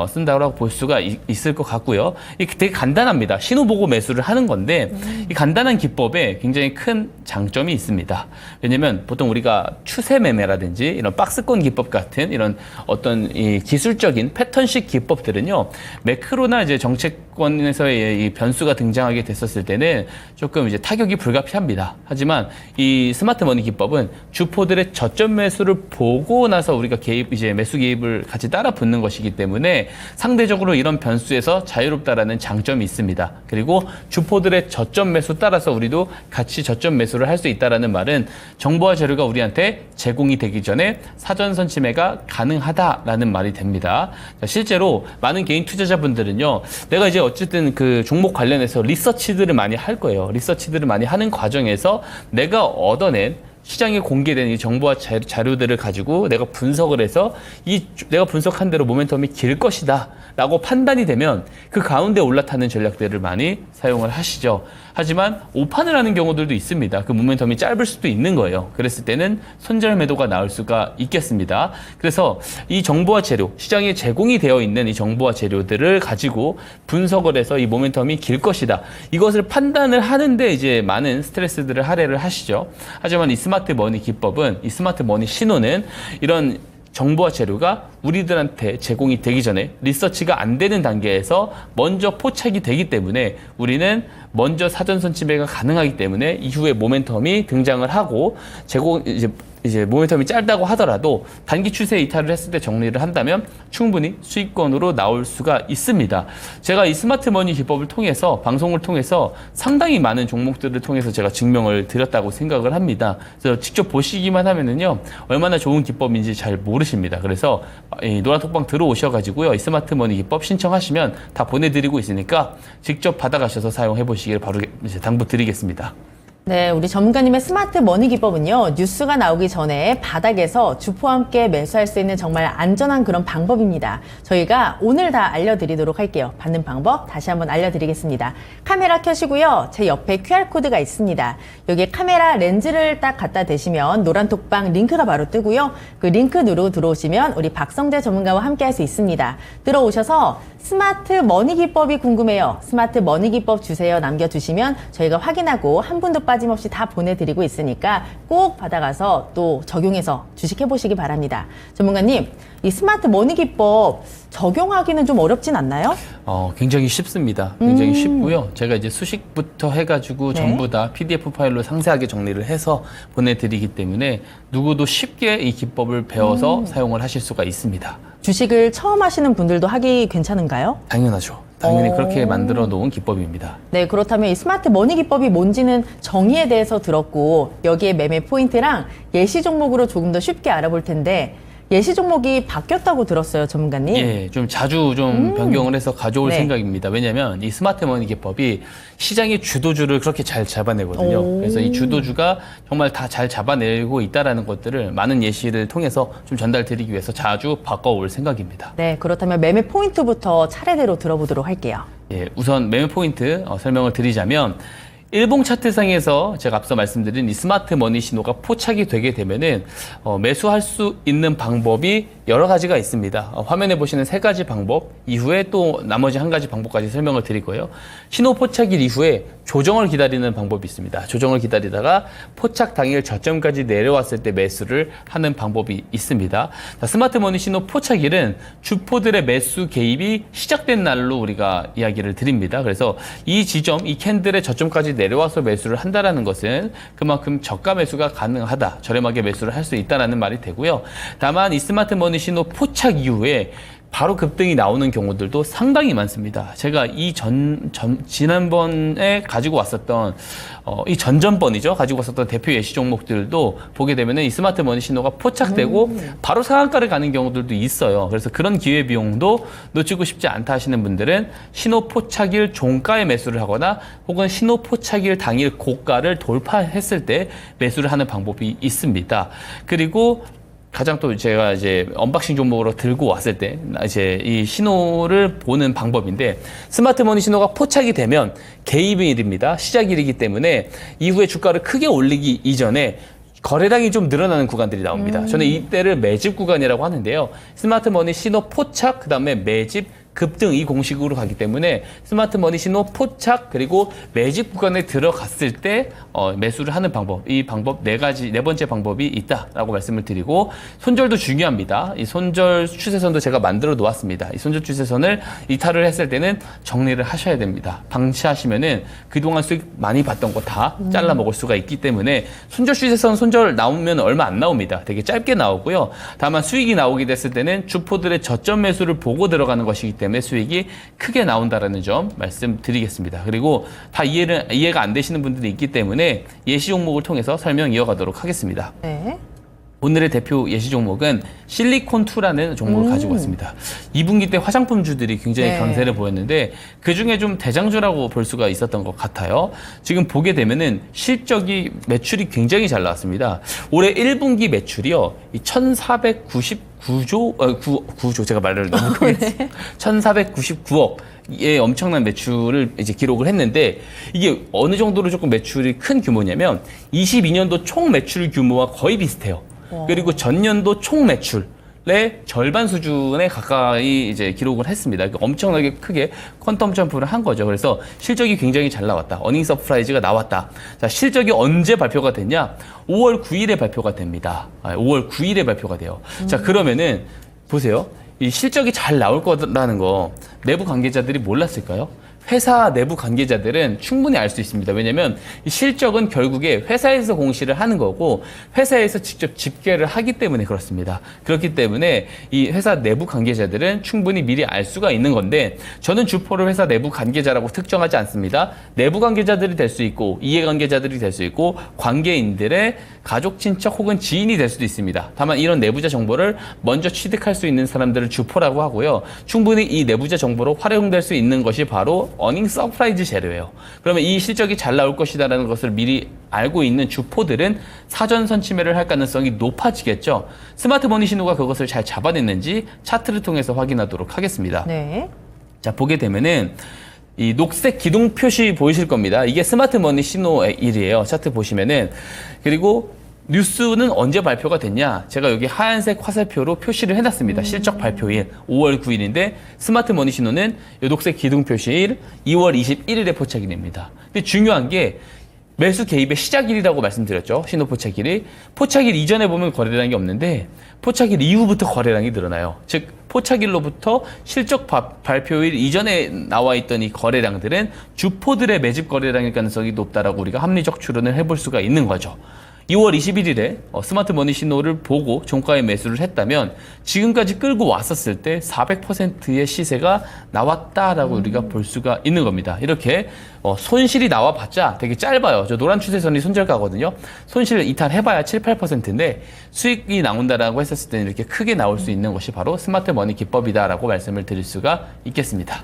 S4: 쓴다고 볼 수가 있을 것 같고요. 이게 되게 간단합니다. 신호 보고 매수를 하는 건데 이 간단한 기법에 굉장히 큰 장점이 있습니다. 왜냐면 보통 우리가 추세 매매라든지 이런 박스권 기법 같은 이런 어떤 이 기술적인 패턴식 기법들은요, 매크로나 이제 정책권에서의 이 변수가 등장하게 됐었을 때는 조금 이제 타격이 불가피합니다. 하지만 이 스마트 머니 기법은 주포들의 저점 매수를 보고 나서 우리가 이제 매수 개입을 같이 따라 붙는 것이기 때문에 상대적으로 이런 변수에서 자유롭다라는 장점이 있습니다. 그리고 주포들의 저점 매수 따라서 우리도 같이 저점 매수를 할 수 있다라는 말은 정보와 재료가 우리한테 제공이 되기 전에 사전 선침해가 가능하다라는 말이 됩니다. 자, 실제로 많은 개인 투자자분들은요, 내가 이제 어쨌든 그 종목 관련해서 리서치들을 많이 할 거예요. 리서치들을 많이 하는 과정에서 내가 얻어낸 시장에 공개된 이 정보와 자료들을 가지고 내가 분석을 해서 내가 분석한 대로 모멘텀이 길 것이다 라고 판단이 되면 그 가운데 올라타는 전략들을 많이 사용을 하시죠. 하지만 오판을 하는 경우들도 있습니다. 그 모멘텀이 짧을 수도 있는 거예요. 그랬을 때는 손절 매도가 나올 수가 있겠습니다. 그래서 이 정보와 재료, 시장에 제공이 되어 있는 이 정보와 재료들을 가지고 분석을 해서 이 모멘텀이 길 것이다, 이것을 판단을 하는데 이제 많은 스트레스들을 할애를 하시죠. 하지만 이 스마트 머니 기법은, 이 스마트 머니 신호는 이런 정보와 재료가 우리들한테 제공이 되기 전에 리서치가 안 되는 단계에서 먼저 포착이 되기 때문에 우리는 먼저 사전 선침해가 가능하기 때문에 이후에 모멘텀이 등장을 하고 이제 모멘텀이 짧다고 하더라도 단기 추세 이탈을 했을 때 정리를 한다면 충분히 수익권으로 나올 수가 있습니다. 제가 이 스마트 머니 기법을 통해서, 방송을 통해서 상당히 많은 종목들을 통해서 제가 증명을 드렸다고 생각을 합니다. 그래서 직접 보시기만 하면은요, 얼마나 좋은 기법인지 잘 모르십니다. 그래서 이 노란톡방 들어오셔가지고요, 이 스마트 머니 기법 신청하시면 다 보내드리고 있으니까 직접 받아가셔서 사용해 보시길 바로 이제 당부드리겠습니다.
S1: 네, 우리 전문가님의 스마트 머니 기법은요, 뉴스가 나오기 전에 바닥에서 주포와 함께 매수할 수 있는 정말 안전한 그런 방법입니다. 저희가 오늘 다 알려드리도록 할게요. 받는 방법 다시 한번 알려드리겠습니다. 카메라 켜시고요, 제 옆에 QR코드가 있습니다. 여기에 카메라 렌즈를 딱 갖다 대시면 노란톡방 링크가 바로 뜨고요. 그 링크 누르고 들어오시면 우리 박성재 전문가와 함께 할 수 있습니다. 들어오셔서 스마트 머니 기법이 궁금해요, 스마트 머니 기법 주세요 남겨주시면 저희가 확인하고 한 분도 빠짐없이 다 보내드리고 있으니까 꼭 받아가서 또 적용해서 주식해보시기 바랍니다. 전문가님, 이 스마트 머니 기법 적용하기는 좀 어렵진 않나요?
S4: 굉장히 쉽습니다. 굉장히 쉽고요. 제가 이제 수식부터 해가지고
S1: 네.
S4: 전부 다 PDF 파일로 상세하게 정리를 해서 보내드리기 때문에 누구도 쉽게 이 기법을 배워서 사용을 하실 수가 있습니다.
S1: 주식을 처음 하시는 분들도 하기 괜찮은가요?
S4: 당연하죠. 당연히 그렇게 만들어 놓은 기법입니다.
S1: 네, 그렇다면 이 스마트 머니 기법이 뭔지는 정의에 대해서 들었고 여기에 매매 포인트랑 예시 종목으로 조금 더 쉽게 알아볼 텐데 예시 종목이 바뀌었다고 들었어요, 전문가님.
S4: 예, 좀 자주 좀 변경을 해서 가져올
S1: 네.
S4: 생각입니다. 왜냐하면 이 스마트 머니 기법이 시장의 주도주를 그렇게 잘 잡아내거든요.
S1: 오.
S4: 그래서 이 주도주가 정말 다 잘 잡아내고 있다라는 것들을 많은 예시를 통해서 좀 전달드리기 위해서 자주 바꿔올 생각입니다.
S1: 네, 그렇다면 매매 포인트부터 차례대로 들어보도록 할게요.
S4: 예, 우선 매매 포인트 설명을 드리자면 일봉 차트상에서 제가 앞서 말씀드린 이 스마트 머니 신호가 포착이 되게 되면은 매수할 수 있는 방법이 여러 가지가 있습니다. 화면에 보시는 세 가지 방법 이후에 또 나머지 한 가지 방법까지 설명을 드리고요. 신호 포착일 이후에 조정을 기다리는 방법이 있습니다. 조정을 기다리다가 포착 당일 저점까지 내려왔을 때 매수를 하는 방법이 있습니다. 자, 스마트 머니 신호 포착일은 주포들의 매수 개입이 시작된 날로 우리가 이야기를 드립니다. 그래서 이 지점, 이 캔들의 저점까지 내려와서 매수를 한다라는 것은 그만큼 저가 매수가 가능하다, 저렴하게 매수를 할 수 있다라는 말이 되고요. 다만 이 스마트 머니 신호 포착 이후에 바로 급등이 나오는 경우들도 상당히 많습니다. 제가 지난번에 가지고 왔었던, 이 전전번이죠. 가지고 왔었던 대표 예시 종목들도 보게 되면은 이 스마트 머니 신호가 포착되고 바로 상한가를 가는 경우들도 있어요. 그래서 그런 기회비용도 놓치고 싶지 않다 하시는 분들은 신호 포착일 종가에 매수를 하거나 혹은 신호 포착일 당일 고가를 돌파했을 때 매수를 하는 방법이 있습니다. 그리고 가장 또 제가 이제 언박싱 종목으로 들고 왔을 때 이제 이 신호를 보는 방법인데 스마트 머니 신호가 포착이 되면 개입일입니다. 시작일이기 때문에 이후에 주가를 크게 올리기 이전에 거래량이 좀 늘어나는 구간들이 나옵니다. 저는 이때를 매집 구간이라고 하는데요. 스마트 머니 신호 포착, 그다음에 매집, 급등 이 공식으로 가기 때문에 스마트 머니 신호 포착 그리고 매집 구간에 들어갔을 때 매수를 하는 방법, 이 방법 네 번째 방법이 있다라고 말씀을 드리고 손절도 중요합니다. 이 손절 추세선도 제가 만들어 놓았습니다. 이 손절 추세선을 이탈을 했을 때는 정리를 하셔야 됩니다. 방치하시면은 그동안 수익 많이 봤던 거 다 잘라 먹을 수가 있기 때문에 손절 추세선 손절 나오면 얼마 안 나옵니다. 되게 짧게 나오고요. 다만 수익이 나오게 됐을 때는 주포들의 저점 매수를 보고 들어가는 것이기 때문에 수익이 크게 나온다라는 점 말씀드리겠습니다. 그리고 다 이해가 안 되시는 분들이 있기 때문에 예시 종목을 통해서 설명 이어가도록 하겠습니다.
S1: 네.
S4: 오늘의 대표 예시 종목은 실리콘2라는 종목을 가지고 왔습니다. 2분기 때 화장품주들이 굉장히
S1: 네.
S4: 강세를 보였는데 그중에 좀 대장주라고 볼 수가 있었던 것 같아요. 지금 보게 되면은 실적이 매출이 굉장히 잘 나왔습니다. 올해 1분기 매출이요. 9조 제가 말을 너무 크게 했어요. 1,499억. 의 엄청난 매출을 이제 기록을 했는데 이게 어느 정도로 조금 매출이 큰 규모냐면 22년도 총 매출 규모와 거의 비슷해요. 그리고 전년도 총 매출의 절반 수준에 가까이 이제 기록을 했습니다. 그러니까 엄청나게 크게 퀀텀 점프를 한 거죠. 그래서 실적이 굉장히 잘 나왔다. 어닝 서프라이즈가 나왔다. 자, 실적이 언제 발표가 됐냐? 5월 9일에 발표가 됩니다. 5월 9일에 발표가 돼요. 자, 그러면은 보세요. 이 실적이 잘 나올 거라는 거 내부 관계자들이 몰랐을까요? 회사 내부 관계자들은 충분히 알 수 있습니다. 왜냐하면 이 실적은 결국에 회사에서 공시를 하는 거고 회사에서 직접 집계를 하기 때문에 그렇습니다. 그렇기 때문에 이 회사 내부 관계자들은 충분히 미리 알 수가 있는 건데 저는 주포를 회사 내부 관계자라고 특정하지 않습니다. 내부 관계자들이 될 수 있고 이해관계자들이 될 수 있고 관계인들의 가족, 친척 혹은 지인이 될 수도 있습니다. 다만 이런 내부자 정보를 먼저 취득할 수 있는 사람들을 주포라고 하고요. 충분히 이 내부자 정보로 활용될 수 있는 것이 바로 어닝 서프라이즈 재료예요. 그러면 이 실적이 잘 나올 것이다라는 것을 미리 알고 있는 주포들은 사전 선취매를 할 가능성이 높아지겠죠. 스마트 머니 신호가 그것을 잘 잡아냈는지 차트를 통해서 확인하도록 하겠습니다.
S1: 네.
S4: 자, 보게 되면은 이 녹색 기둥 표시 보이실 겁니다. 이게 스마트 머니 신호의 일이에요. 차트 보시면은. 그리고 뉴스는 언제 발표가 됐냐? 제가 여기 하얀색 화살표로 표시를 해놨습니다. 실적 발표일 5월 9일인데 스마트 머니 신호는 이 녹색 기둥 표시일 2월 21일에 포착이 됩니다. 근데 중요한 게 매수 개입의 시작일이라고 말씀드렸죠. 신호 포착일이. 포착일 이전에 보면 거래량이 없는데 포착일 이후부터 거래량이 늘어나요. 즉 포착일로부터 실적 발표일 이전에 나와 있던 이 거래량들은 주포들의 매집 거래량일 가능성이 높다라고 우리가 합리적 추론을 해볼 수가 있는 거죠. 2월 21일에 스마트 머니 신호를 보고 종가에 매수를 했다면 지금까지 끌고 왔었을 때 400%의 시세가 나왔다라고 우리가 볼 수가 있는 겁니다. 이렇게 손실이 나와봤자 되게 짧아요. 저 노란 추세선이 손절가거든요. 손실을 이탈해봐야 7, 8%인데 수익이 나온다라고 했었을 때는 이렇게 크게 나올 수 있는 것이 바로 스마트 머니 기법이다라고 말씀을 드릴 수가 있겠습니다.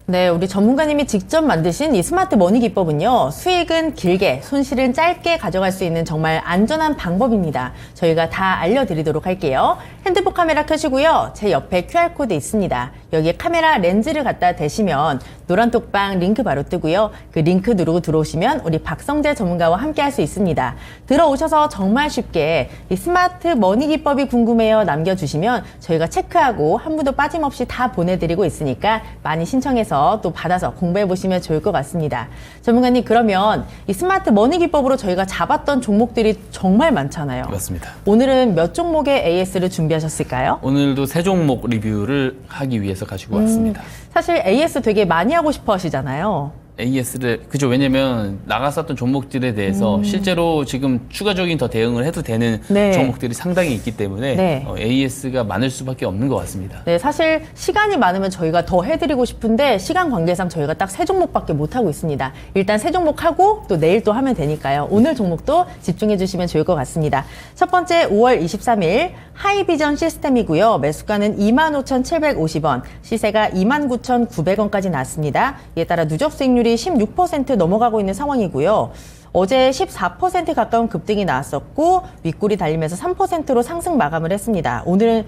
S1: 네, 우리 전문가님이 직접 만드신 이 스마트 머니 기법은요, 수익은 길게, 손실은 짧게 가져갈 수 있는 정말 안전한 방법입니다. 저희가 다 알려드리도록 할게요. 핸드폰 카메라 켜시고요. 제 옆에 QR코드 있습니다. 여기에 카메라 렌즈를 갖다 대시면 노란 톡방 링크 바로 뜨고요. 그 링크 누르고 들어오시면 우리 박성재 전문가와 함께 할 수 있습니다. 들어오셔서 정말 쉽게 이 스마트 머니 기법이 궁금해요 남겨주시면 저희가 체크하고 한 분도 빠짐없이 다 보내드리고 있으니까 많이 신청해서 또 받아서 공부해 보시면 좋을 것 같습니다. 전문가님, 그러면 이 스마트 머니 기법으로 저희가 잡았던 종목들이 정말 많잖아요.
S4: 맞습니다.
S1: 오늘은 몇 종목의 AS를 준비하셨을까요?
S4: 오늘도 세 종목 리뷰를 하기 위해서 가지고 왔습니다.
S1: 사실 AS 되게 많이 하고 싶어 하시잖아요.
S4: AS를 그죠. 왜냐면 나갔었던 종목들에 대해서 실제로 지금 추가적인 더 대응을 해도 되는
S1: 네.
S4: 종목들이 상당히 있기 때문에
S1: 네.
S4: AS가 많을 수밖에 없는 것 같습니다.
S1: 네, 사실 시간이 많으면 저희가 더 해드리고 싶은데 시간 관계상 저희가 딱 세 종목밖에 못 하고 있습니다. 일단 세 종목 하고 또 내일 또 하면 되니까요. 오늘 종목도 집중해 주시면 좋을 것 같습니다. 첫 번째 5월 23일 하이비전 시스템이고요. 매수가는 25,750원, 시세가 29,900원까지 났습니다. 이에 따라 누적 수익률이 16% 넘어가고 있는 상황이고요. 어제 14% 가까운 급등이 나왔었고 윗골이 달리면서 3%로 상승 마감을 했습니다. 오늘은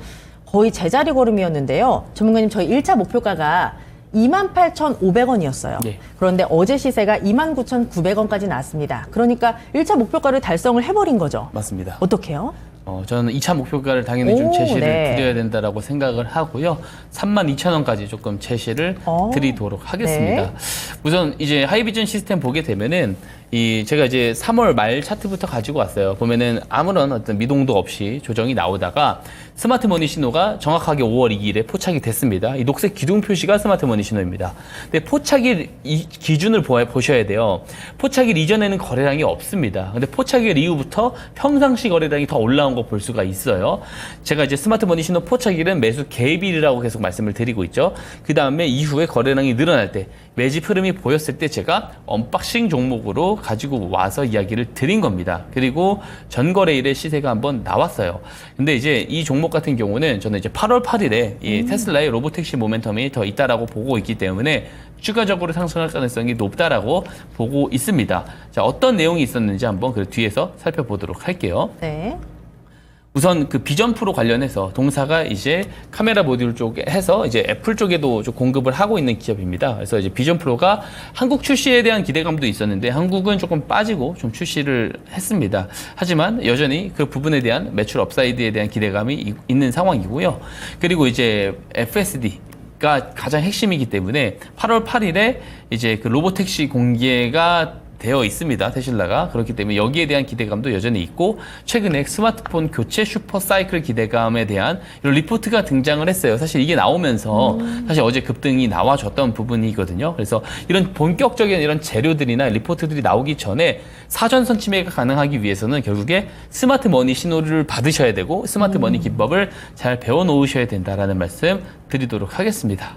S1: 거의 제자리 걸음이었는데요. 전문가님, 저희 1차 목표가가 28,500원이었어요.
S4: 네.
S1: 그런데 어제 시세가 29,900원까지 나왔습니다. 그러니까 1차 목표가를 달성을 해버린 거죠.
S4: 맞습니다.
S1: 어떻게요?
S4: 저는 2차 목표가를 당연히 좀
S1: 오,
S4: 제시를
S1: 네.
S4: 드려야 된다라고 생각을 하고요. 32,000원까지 조금 제시를 드리도록 하겠습니다.
S1: 네.
S4: 우선 이제 하이비전 시스템 보게 되면은 제가 이제 3월 말 차트부터 가지고 왔어요. 보면은 아무런 어떤 미동도 없이 조정이 나오다가 스마트 머니 신호가 정확하게 5월 2일에 포착이 됐습니다. 이 녹색 기둥 표시가 스마트 머니 신호입니다. 근데 포착일 기준을 보셔야 돼요. 포착일 이전에는 거래량이 없습니다. 근데 포착일 이후부터 평상시 거래량이 더 올라온 거 볼 수가 있어요. 제가 이제 스마트 머니 신호 포착일은 매수 개입일이라고 계속 말씀을 드리고 있죠. 그 다음에 이후에 거래량이 늘어날 때 매집 흐름이 보였을 때 제가 언박싱 종목으로 가지고 와서 이야기를 드린 겁니다. 그리고 전거래일에 시세가 한번 나왔어요. 근데 이제 이 종목 같은 경우는 저는 이제 8월 8일에 이 테슬라의 로보택시 모멘텀이 더 있다라고 보고 있기 때문에 추가적으로 상승할 가능성이 높다라고 보고 있습니다. 자, 어떤 내용이 있었는지 한번 그 뒤에서 살펴보도록 할게요.
S1: 네.
S4: 우선 그 비전 프로 관련해서 동사가 이제 카메라 모듈 쪽에 해서 이제 애플 쪽에도 좀 공급을 하고 있는 기업입니다. 그래서 이제 비전 프로가 한국 출시에 대한 기대감도 있었는데 한국은 조금 빠지고 좀 출시를 했습니다. 하지만 여전히 그 부분에 대한 매출 업사이드에 대한 기대감이 있는 상황이고요. 그리고 이제 FSD 가 가장 핵심이기 때문에 8월 8일에 이제 그 로보택시 공개가 되어 있습니다. 테슬라가. 그렇기 때문에 여기에 대한 기대감도 여전히 있고 최근에 스마트폰 교체 슈퍼 사이클 기대감에 대한 이런 리포트가 등장을 했어요. 사실 이게 나오면서 사실 어제 급등이 나와줬던 부분이거든요. 그래서 이런 본격적인 이런 재료들이나 리포트들이 나오기 전에 사전 선침해가 가능하기 위해서는 결국에 스마트 머니 신호를 받으셔야 되고 스마트 머니 기법을 잘 배워 놓으셔야 된다라는 말씀 드리도록 하겠습니다.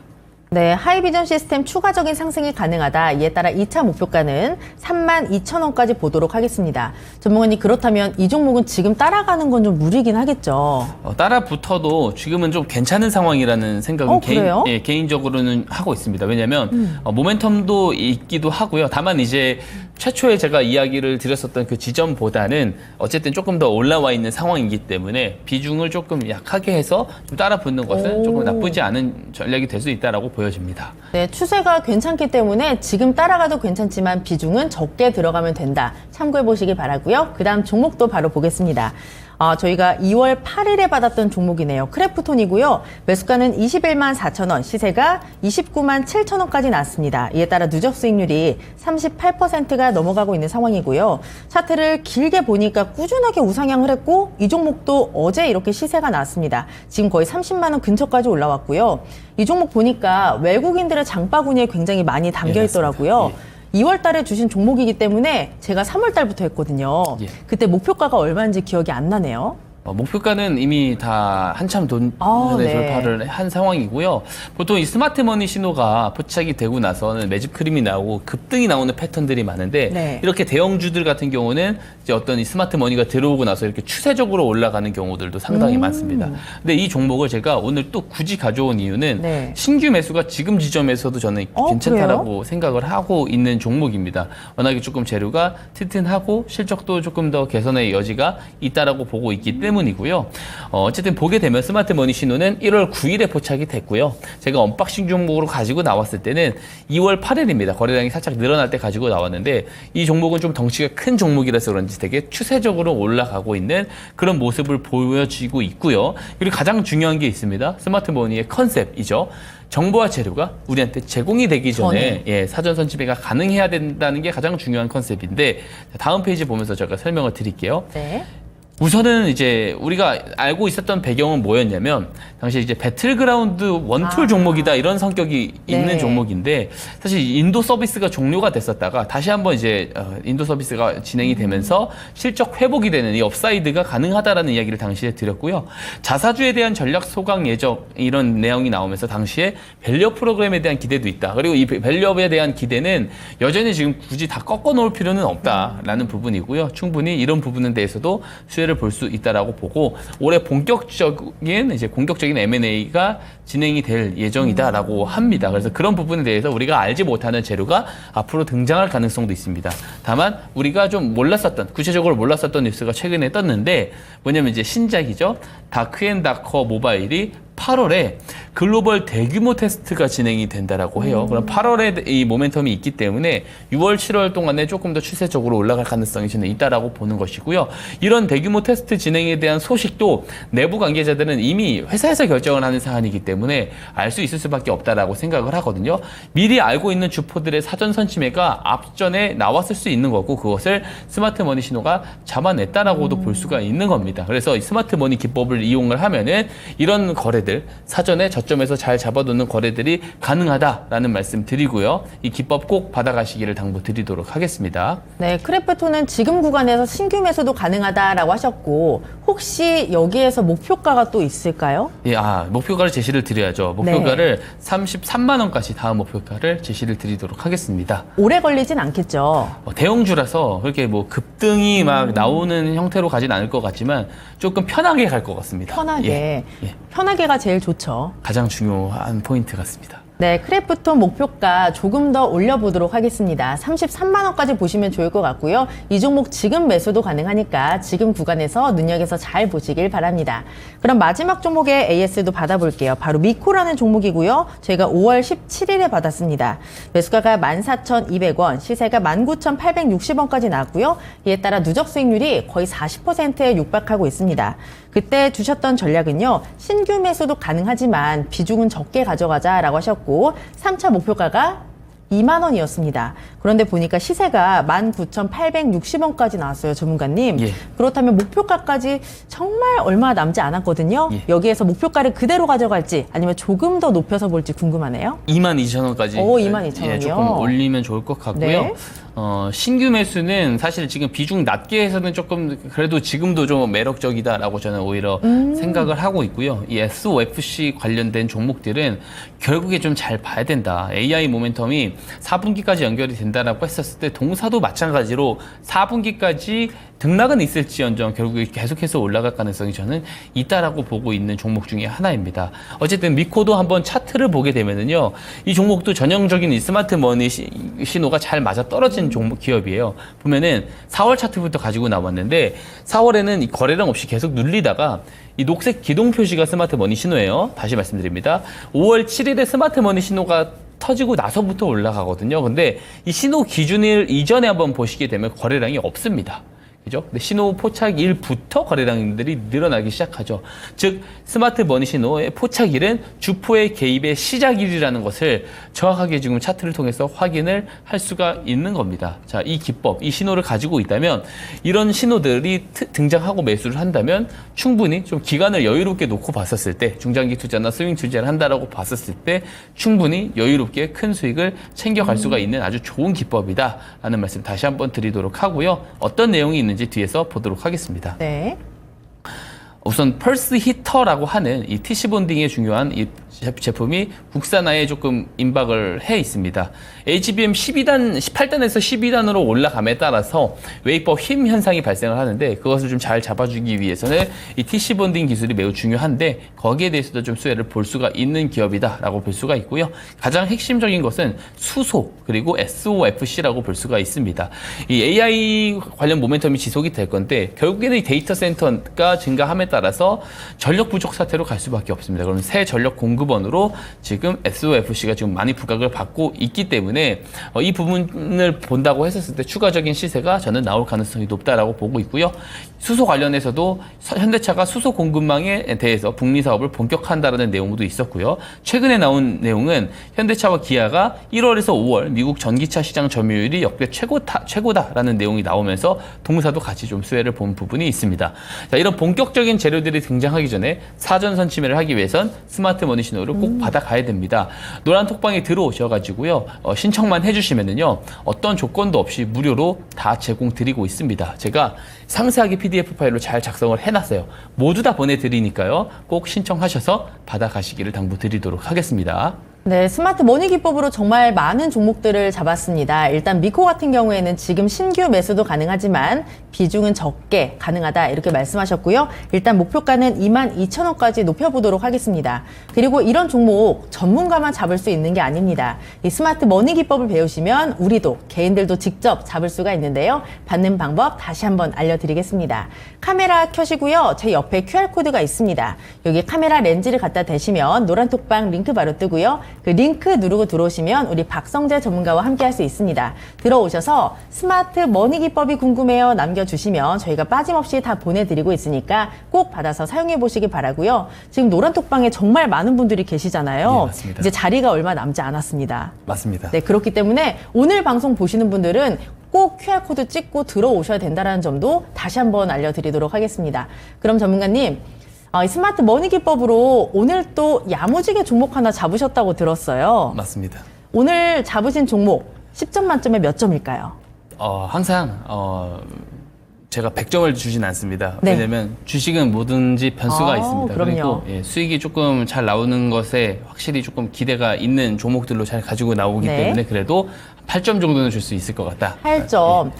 S1: 네, 하이비전 시스템 추가적인 상승이 가능하다. 이에 따라 2차 목표가는 32,000원까지 보도록 하겠습니다. 전문가님, 그렇다면 이 종목은 지금 따라가는 건 좀 무리긴 하겠죠.
S4: 따라 붙어도 지금은 좀 괜찮은 상황이라는 생각은
S1: 그래요?
S4: 개인적으로는 하고 있습니다. 왜냐하면 모멘텀도 있기도 하고요. 다만 이제 최초에 제가 이야기를 드렸었던 그 지점보다는 어쨌든 조금 더 올라와 있는 상황이기 때문에 비중을 조금 약하게 해서 좀 따라 붙는 것은 조금 나쁘지 않은 전략이 될 수 있다라고 보여집니다.
S1: 네, 추세가 괜찮기 때문에 지금 따라가도 괜찮지만 비중은 적게 들어가면 된다. 참고해 보시기 바라고요. 그 다음 종목도 바로 보겠습니다. 저희가 2월 8일에 받았던 종목이네요. 크래프톤이고요. 매수가는 21만 4천원, 시세가 29만 7천원까지 났습니다. 이에 따라 누적 수익률이 38%가 넘어가고 있는 상황이고요. 차트를 길게 보니까 꾸준하게 우상향을 했고 이 종목도 어제 이렇게 시세가 났습니다. 지금 거의 30만 원 근처까지 올라왔고요. 이 종목 보니까 외국인들의 장바구니에 굉장히 많이 담겨 있더라고요. 2월 달에 주신 종목이기 때문에 제가 3월 달부터 했거든요.
S4: 예.
S1: 그때 목표가가 얼마인지 기억이 안 나네요.
S4: 목표가는 이미 다 한참 전에
S1: 네.
S4: 돌파를 한 상황이고요. 보통 이 스마트머니 신호가 포착이 되고 나서는 매집 흐름이 나오고 급등이 나오는 패턴들이 많은데
S1: 네.
S4: 이렇게 대형주들 같은 경우는 이제 어떤 이 스마트머니가 들어오고 나서 이렇게 추세적으로 올라가는 경우들도 상당히 많습니다. 근데 이 종목을 제가 오늘 또 굳이 가져온 이유는
S1: 네.
S4: 신규 매수가 지금 지점에서도 저는 괜찮다라고 생각을 하고 있는 종목입니다. 워낙에 조금 재료가 튼튼하고 실적도 조금 더 개선의 여지가 있다라고 보고 있기 때문이고요. 어쨌든 보게 되면 스마트머니 신호는 1월 9일에 포착이 됐고요. 제가 언박싱 종목으로 가지고 나왔을 때는 2월 8일입니다. 거래량이 살짝 늘어날 때 가지고 나왔는데 이 종목은 좀 덩치가 큰 종목이라서 그런지 되게 추세적으로 올라가고 있는 그런 모습을 보여지고 있고요. 그리고 가장 중요한 게 있습니다. 스마트머니의 컨셉이죠. 정보와 재료가 우리한테 제공이 되기 전에 사전 선집회가 가능해야 된다는 게 가장 중요한 컨셉인데 다음 페이지 보면서 제가 설명을 드릴게요.
S1: 네.
S4: 우선은 이제 우리가 알고 있었던 배경은 뭐였냐면 당시 이제 배틀그라운드 원툴 종목이다 이런 성격이 있는
S1: 네.
S4: 종목인데 사실 인도 서비스가 종료가 됐었다가 다시 한번 이제 인도 서비스가 진행이 되면서 실적 회복이 되는 이 업사이드가 가능하다라는 이야기를 당시에 드렸고요. 자사주에 대한 전략 소강 예정 이런 내용이 나오면서 당시에 밸류업 프로그램에 대한 기대도 있다. 그리고 이 밸류업에 대한 기대는 여전히 지금 굳이 다 꺾어 놓을 필요는 없다라는 부분이고요. 충분히 이런 부분에 대해서도 수혜를 볼 수 있다라고 보고 올해 본격적인 이제 공격적인 M&A가 진행이 될 예정이다라고 합니다. 그래서 그런 부분에 대해서 우리가 알지 못하는 재료가 앞으로 등장할 가능성도 있습니다. 다만 우리가 좀 몰랐었던 구체적으로 몰랐었던 뉴스가 최근에 떴는데 뭐냐면 이제 신작이죠. 다크앤다커 모바일이 8월에 글로벌 대규모 테스트가 진행이 된다라고 해요. 그럼 8월에 이 모멘텀이 있기 때문에 6월, 7월 동안에 조금 더 추세적으로 올라갈 가능성이 저는 있다라고 보는 것이고요. 이런 대규모 테스트 진행에 대한 소식도 내부 관계자들은 이미 회사에서 결정을 하는 사안이기 때문에 알 수 있을 수밖에 없다라고 생각을 하거든요. 미리 알고 있는 주포들의 사전 선침회가 앞전에 나왔을 수 있는 거고 그것을 스마트머니 신호가 잡아냈다라고도 볼 수가 있는 겁니다. 그래서 이 스마트머니 기법을 이용을 하면은 이런 거래들 사전에 저점에서 잘 잡아두는 거래들이 가능하다라는 말씀 드리고요. 이 기법 꼭 받아가시기를 당부드리도록 하겠습니다.
S1: 네, 크래프톤은 지금 구간에서 신규 매수도 가능하다라고 하셨고 혹시 여기에서 목표가가 또 있을까요?
S4: 예, 목표가를 제시를 드려야죠. 목표가를 33만 원까지 다음 목표가를 제시를 드리도록 하겠습니다.
S1: 오래 걸리진 않겠죠.
S4: 대형주라서 그렇게 뭐 급등이 막 나오는 형태로 가진 않을 것 같지만 조금 편하게 갈 것 같습니다.
S1: 편하게.
S4: 예.
S1: 편하게가 제일 좋죠.
S4: 가장 중요한 포인트 같습니다.
S1: 네, 크래프톤 목표가 조금 더 올려보도록 하겠습니다. 33만 원까지 보시면 좋을 것 같고요. 이 종목 지금 매수도 가능하니까 지금 구간에서 눈여겨서 잘 보시길 바랍니다. 그럼 마지막 종목의 AS도 받아볼게요. 바로 미코라는 종목이고요. 저희가 5월 17일에 받았습니다. 매수가가 14,200원, 시세가 19,860원까지 나왔고요. 이에 따라 누적 수익률이 거의 40%에 육박하고 있습니다. 그때 주셨던 전략은요. 신규 매수도 가능하지만 비중은 적게 가져가자라고 하셨고 3차 목표가가 2만 원이었습니다. 그런데 보니까 시세가 19,860원까지 나왔어요, 전문가님.
S4: 예.
S1: 그렇다면 목표가까지 정말 얼마 남지 않았거든요.
S4: 예.
S1: 여기에서 목표가를 그대로 가져갈지 아니면 조금 더 높여서 볼지 궁금하네요.
S4: 22,000원까지
S1: 22,000원 이요?
S4: 예, 조금 올리면 좋을 것 같고요.
S1: 네.
S4: 신규 매수는 사실 지금 비중 낮게 해서는 조금 그래도 지금도 좀 매력적이다라고 저는 오히려 생각을 하고 있고요. 이 SOFC 관련된 종목들은 결국에 좀 잘 봐야 된다. AI 모멘텀이 4분기까지 연결이 된다라고 했었을 때 동사도 마찬가지로 4분기까지 등락은 있을지언정 결국에 계속해서 올라갈 가능성이 저는 있다라고 보고 있는 종목 중에 하나입니다. 어쨌든 미코도 한번 차트를 보게 되면은요, 이 종목도 전형적인 이 스마트머니 신호가 잘 맞아 떨어진 종목 기업이에요. 보면은 4월 차트부터 가지고 나왔는데 4월에는 이 거래량 없이 계속 눌리다가 이 녹색 기동 표시가 스마트머니 신호예요. 다시 말씀드립니다. 5월 7일에 스마트머니 신호가 터지고 나서부터 올라가거든요. 근데 이 신호 기준일 이전에 한번 보시게 되면 거래량이 없습니다. 그죠? 근데 신호 포착일부터 거래량들이 늘어나기 시작하죠. 즉 스마트 머니 신호의 포착일은 주포의 개입의 시작일이라는 것을 정확하게 지금 차트를 통해서 확인을 할 수가 있는 겁니다. 자, 이 기법, 이 신호를 가지고 있다면 이런 신호들이 등장하고 매수를 한다면 충분히 좀 기간을 여유롭게 놓고 봤었을 때 중장기 투자나 스윙 투자를 한다라고 봤었을 때 충분히 여유롭게 큰 수익을 챙겨갈 수가 있는 아주 좋은 기법이다라는 말씀 다시 한번 드리도록 하고요. 어떤 내용이 있는지 뒤에서 보도록 하겠습니다.
S1: 네.
S4: 우선 펄스 히터라고 하는 이 TC 본딩에 중요한 이 제품이 국산화에 조금 임박을 해 있습니다. HBM 18단에서 12단으로 올라감에 따라서 웨이퍼 휨 현상이 발생을 하는데 그것을 좀 잘 잡아주기 위해서는 이 TC 본딩 기술이 매우 중요한데 거기에 대해서도 좀 수혜를 볼 수가 있는 기업이다라고 볼 수가 있고요. 가장 핵심적인 것은 수소 그리고 SOFC라고 볼 수가 있습니다. 이 AI 관련 모멘텀이 지속이 될 건데 결국에는 이 데이터 센터가 증가함에 따라서 전력 부족 사태로 갈 수밖에 없습니다. 그럼 새 전력 공급원으로 지금 SOFC가 지금 많이 부각을 받고 있기 때문에 이 부분을 본다고 했었을 때 추가적인 시세가 저는 나올 가능성이 높다라고 보고 있고요. 수소 관련해서도 현대차가 수소 공급망에 대해서 북미 사업을 본격화한다라는 내용도 있었고요. 최근에 나온 내용은 현대차와 기아가 1월에서 5월 미국 전기차 시장 점유율이 역대 최고다라는 내용이 나오면서 동사도 같이 좀 수혜를 본 부분이 있습니다. 자, 이런 본격적인 재료들이 등장하기 전에 사전선 침해를 하기 위해선 스마트 머니 신호를 꼭 받아가야 됩니다. 노란 톡방에 들어오셔가지고요. 신청만 해주시면은요. 어떤 조건도 없이 무료로 다 제공드리고 있습니다. 제가 상세하게 PDF 파일로 잘 작성을 해놨어요. 모두 다 보내드리니까요. 꼭 신청하셔서 받아가시기를 당부드리도록 하겠습니다.
S1: 네, 스마트 머니 기법으로 정말 많은 종목들을 잡았습니다. 일단 미코 같은 경우에는 지금 신규 매수도 가능하지만 비중은 적게 가능하다 이렇게 말씀하셨고요. 일단 목표가는 22,000원까지 높여보도록 하겠습니다. 그리고 이런 종목 전문가만 잡을 수 있는 게 아닙니다. 이 스마트 머니 기법을 배우시면 우리도 개인들도 직접 잡을 수가 있는데요. 받는 방법 다시 한번 알려드리겠습니다. 카메라 켜시고요. 제 옆에 QR코드가 있습니다. 여기 카메라 렌즈를 갖다 대시면 노란 톡방 링크 바로 뜨고요. 그 링크 누르고 들어오시면 우리 박성재 전문가와 함께 할 수 있습니다. 들어오셔서 스마트 머니 기법이 궁금해요 남겨주시면 저희가 빠짐없이 다 보내드리고 있으니까 꼭 받아서 사용해 보시기 바라고요. 지금 노란 톡방에 정말 많은 분들이 계시잖아요.
S4: 네, 맞습니다.
S1: 이제 자리가 얼마 남지 않았습니다.
S4: 맞습니다.
S1: 네, 그렇기 때문에 오늘 방송 보시는 분들은 꼭 QR코드 찍고 들어오셔야 된다는 점도 다시 한번 알려드리도록 하겠습니다. 그럼 전문가님, 이 스마트 머니 기법으로 오늘 또 야무지게 종목 하나 잡으셨다고 들었어요.
S4: 맞습니다.
S1: 오늘 잡으신 종목 10점 만점에 몇 점일까요?
S4: 항상 제가 100점을 주진 않습니다.
S1: 네.
S4: 왜냐하면 주식은 뭐든지 변수가 있습니다.
S1: 그럼요.
S4: 그리고 수익이 조금 잘 나오는 것에 확실히 조금 기대가 있는 종목들로 잘 가지고 나오기
S1: 네.
S4: 때문에 그래도 8점 정도는 줄 수 있을 것 같다.
S1: 8점.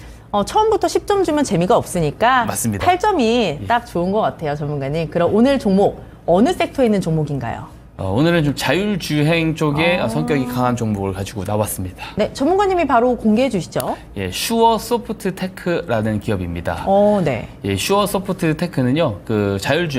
S1: 처음부터 10점 주면 재미가 없으니까
S4: 맞습니다.
S1: 8점이 딱 좋은 것 같아요, 전문가님. 그럼 오늘 종목 어느 섹터에 있는 종목인가요?
S4: 오늘은 좀 자율주행 쪽에 성격이 강한 종목을 가지고 나왔습니다.
S1: 네, 전문가님이 바로 공개해 주시죠.
S4: 예, 슈어 소프트 테크라는 기업입니다.
S1: 네.
S4: 예, 슈어 소프트 테크는요,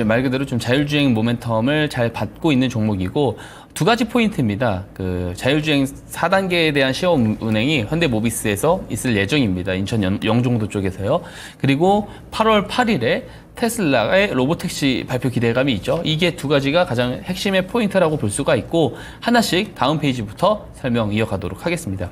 S4: 말 그대로 좀 자율주행 모멘텀을 잘 받고 있는 종목이고, 두 가지 포인트입니다. 자율주행 4단계에 대한 시험 운행이 현대모비스에서 있을 예정입니다. 인천 영종도 쪽에서요. 그리고 8월 8일에 테슬라의 로보택시 발표 기대감이 있죠. 이게 두 가지가 가장 핵심의 포인트라고 볼 수가 있고, 하나씩 다음 페이지부터 설명 이어가도록 하겠습니다.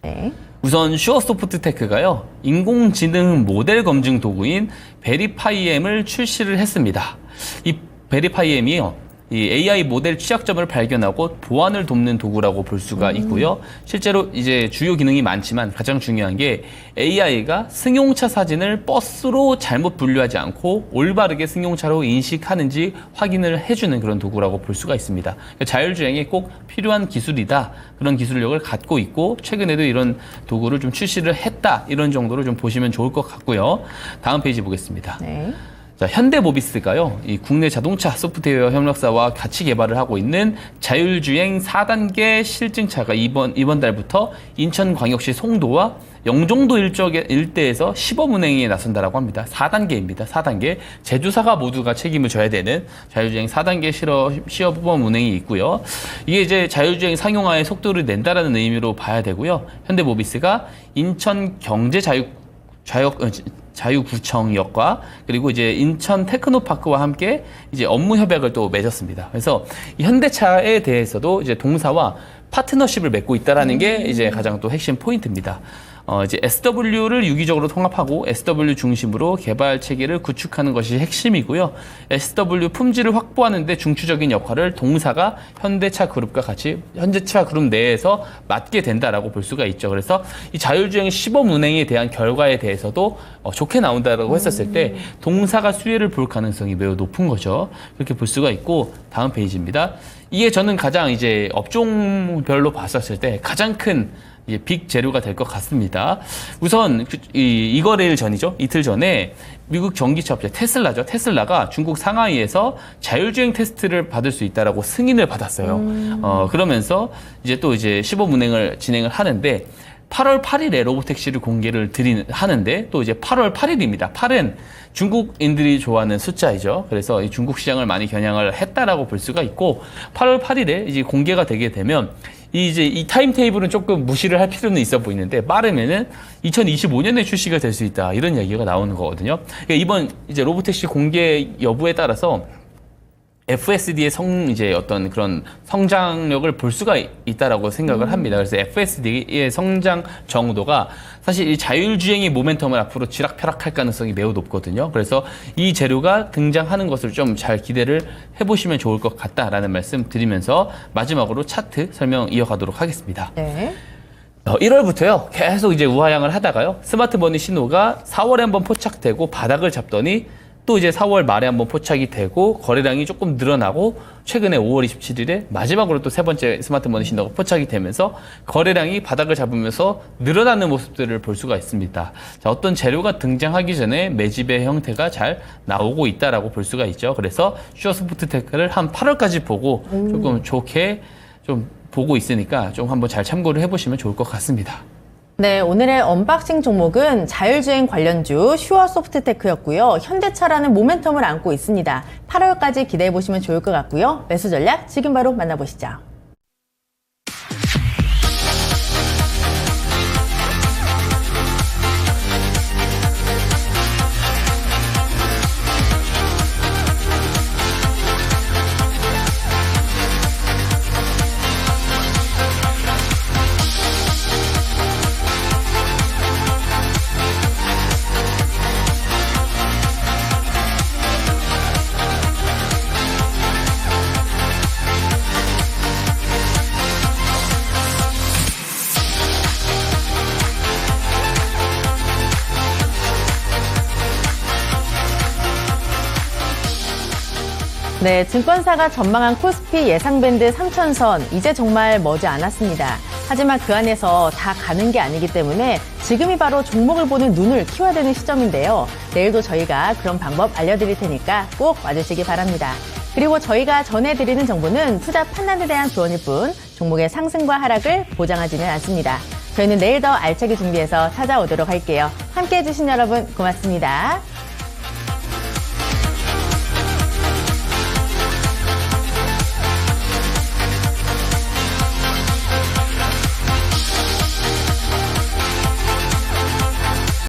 S1: 네.
S4: 우선 슈어소프트테크가요, 인공지능 모델 검증 도구인 베리파이엠을 출시를 했습니다. 이 베리파이엠이요, 이 AI 모델 취약점을 발견하고 보완을 돕는 도구라고 볼 수가 있고요. 실제로 이제 주요 기능이 많지만 가장 중요한 게 AI가 승용차 사진을 버스로 잘못 분류하지 않고 올바르게 승용차로 인식하는지 확인을 해주는 그런 도구라고 볼 수가 있습니다. 그러니까 자율주행에 꼭 필요한 기술이다. 그런 기술력을 갖고 있고 최근에도 이런 도구를 좀 출시를 했다. 이런 정도로 좀 보시면 좋을 것 같고요. 다음 페이지 보겠습니다.
S1: 네.
S4: 자, 현대모비스가요, 이 국내 자동차 소프트웨어 협력사와 같이 개발을 하고 있는 자율주행 4단계 실증차가 이번 달부터 인천광역시 송도와 영종도 일대에서 시범 운행에 나선다라고 합니다. 4단계입니다. 4단계. 제조사가 모두가 책임을 져야 되는 자율주행 4단계 시범 운행이 있고요. 이게 이제 자율주행 상용화의 속도를 낸다라는 의미로 봐야 되고요. 현대모비스가 인천 경제자율 자유구청역과 그리고 이제 인천 테크노파크와 함께 이제 업무 협약을 또 맺었습니다. 그래서 이 현대차에 대해서도 이제 동사와 파트너십을 맺고 있다라는 게 이제 가장 또 핵심 포인트입니다. 이제 SW를 유기적으로 통합하고 SW 중심으로 개발 체계를 구축하는 것이 핵심이고요. SW 품질을 확보하는데 중추적인 역할을 동사가 현대차 그룹과 같이 현대차 그룹 내에서 맡게 된다라고 볼 수가 있죠. 그래서 이 자율주행 시범 운행에 대한 결과에 대해서도 좋게 나온다라고 했었을 때 동사가 수혜를 볼 가능성이 매우 높은 거죠. 그렇게 볼 수가 있고 다음 페이지입니다. 이게 저는 가장 이제 업종별로 봤었을 때 가장 큰 이제 빅 재료가 될 것 같습니다. 우선 이거래일 전이죠. 이틀 전에 미국 전기차 업체 테슬라죠. 테슬라가 중국 상하이에서 자율주행 테스트를 받을 수 있다라고 승인을 받았어요. 그러면서 이제 또 이제 시범 운행을 진행을 하는데 8월 8일에 로보택시를 공개를 하는데 또 이제 8월 8일입니다. 8은 중국인들이 좋아하는 숫자이죠. 그래서 이 중국 시장을 많이 겨냥을 했다라고 볼 수가 있고 8월 8일에 이제 공개가 되게 되면 이 타임 테이블은 조금 무시를 할 필요는 있어 보이는데 빠르면은 2025년에 출시가 될 수 있다 이런 얘기가 나오는 거거든요. 그러니까 이번 이제 로보택시 공개 여부에 따라서 FSD의 이제 어떤 그런 성장력을 볼 수가 있다라고 생각을 합니다. 그래서 FSD의 성장 정도가 사실 이 자율주행의 모멘텀을 앞으로 쥐락펴락할 가능성이 매우 높거든요. 그래서 이 재료가 등장하는 것을 좀 잘 기대를 해보시면 좋을 것 같다라는 말씀 드리면서 마지막으로 차트 설명 이어가도록 하겠습니다.
S1: 네.
S4: 1월부터요. 계속 이제 우하향을 하다가요. 스마트머니 신호가 4월에 한번 포착되고 바닥을 잡더니 또 이제 4월 말에 한번 포착이 되고 거래량이 조금 늘어나고 최근에 5월 27일에 마지막으로 또 세 번째 스마트머니 신호가 포착이 되면서 거래량이 바닥을 잡으면서 늘어나는 모습들을 볼 수가 있습니다. 자, 어떤 재료가 등장하기 전에 매집의 형태가 잘 나오고 있다라고 볼 수가 있죠. 그래서 슈어소프트테크를 한 8월까지 보고 조금 좋게 좀 보고 있으니까 좀 한번 잘 참고를 해보시면 좋을 것 같습니다.
S1: 네, 오늘의 언박싱 종목은 자율주행 관련주 슈어소프트테크였고요. 현대차라는 모멘텀을 안고 있습니다. 8월까지 기대해 보시면 좋을 것 같고요. 매수 전략 지금 바로 만나보시죠. 네, 증권사가 전망한 코스피 예상밴드 3,000선 이제 정말 머지 않았습니다. 하지만 그 안에서 다 가는 게 아니기 때문에 지금이 바로 종목을 보는 눈을 키워야 되는 시점인데요. 내일도 저희가 그런 방법 알려드릴 테니까 꼭 와주시기 바랍니다. 그리고 저희가 전해드리는 정보는 투자 판단에 대한 조언일 뿐 종목의 상승과 하락을 보장하지는 않습니다. 저희는 내일 더 알차게 준비해서 찾아오도록 할게요. 함께해 주신 여러분 고맙습니다.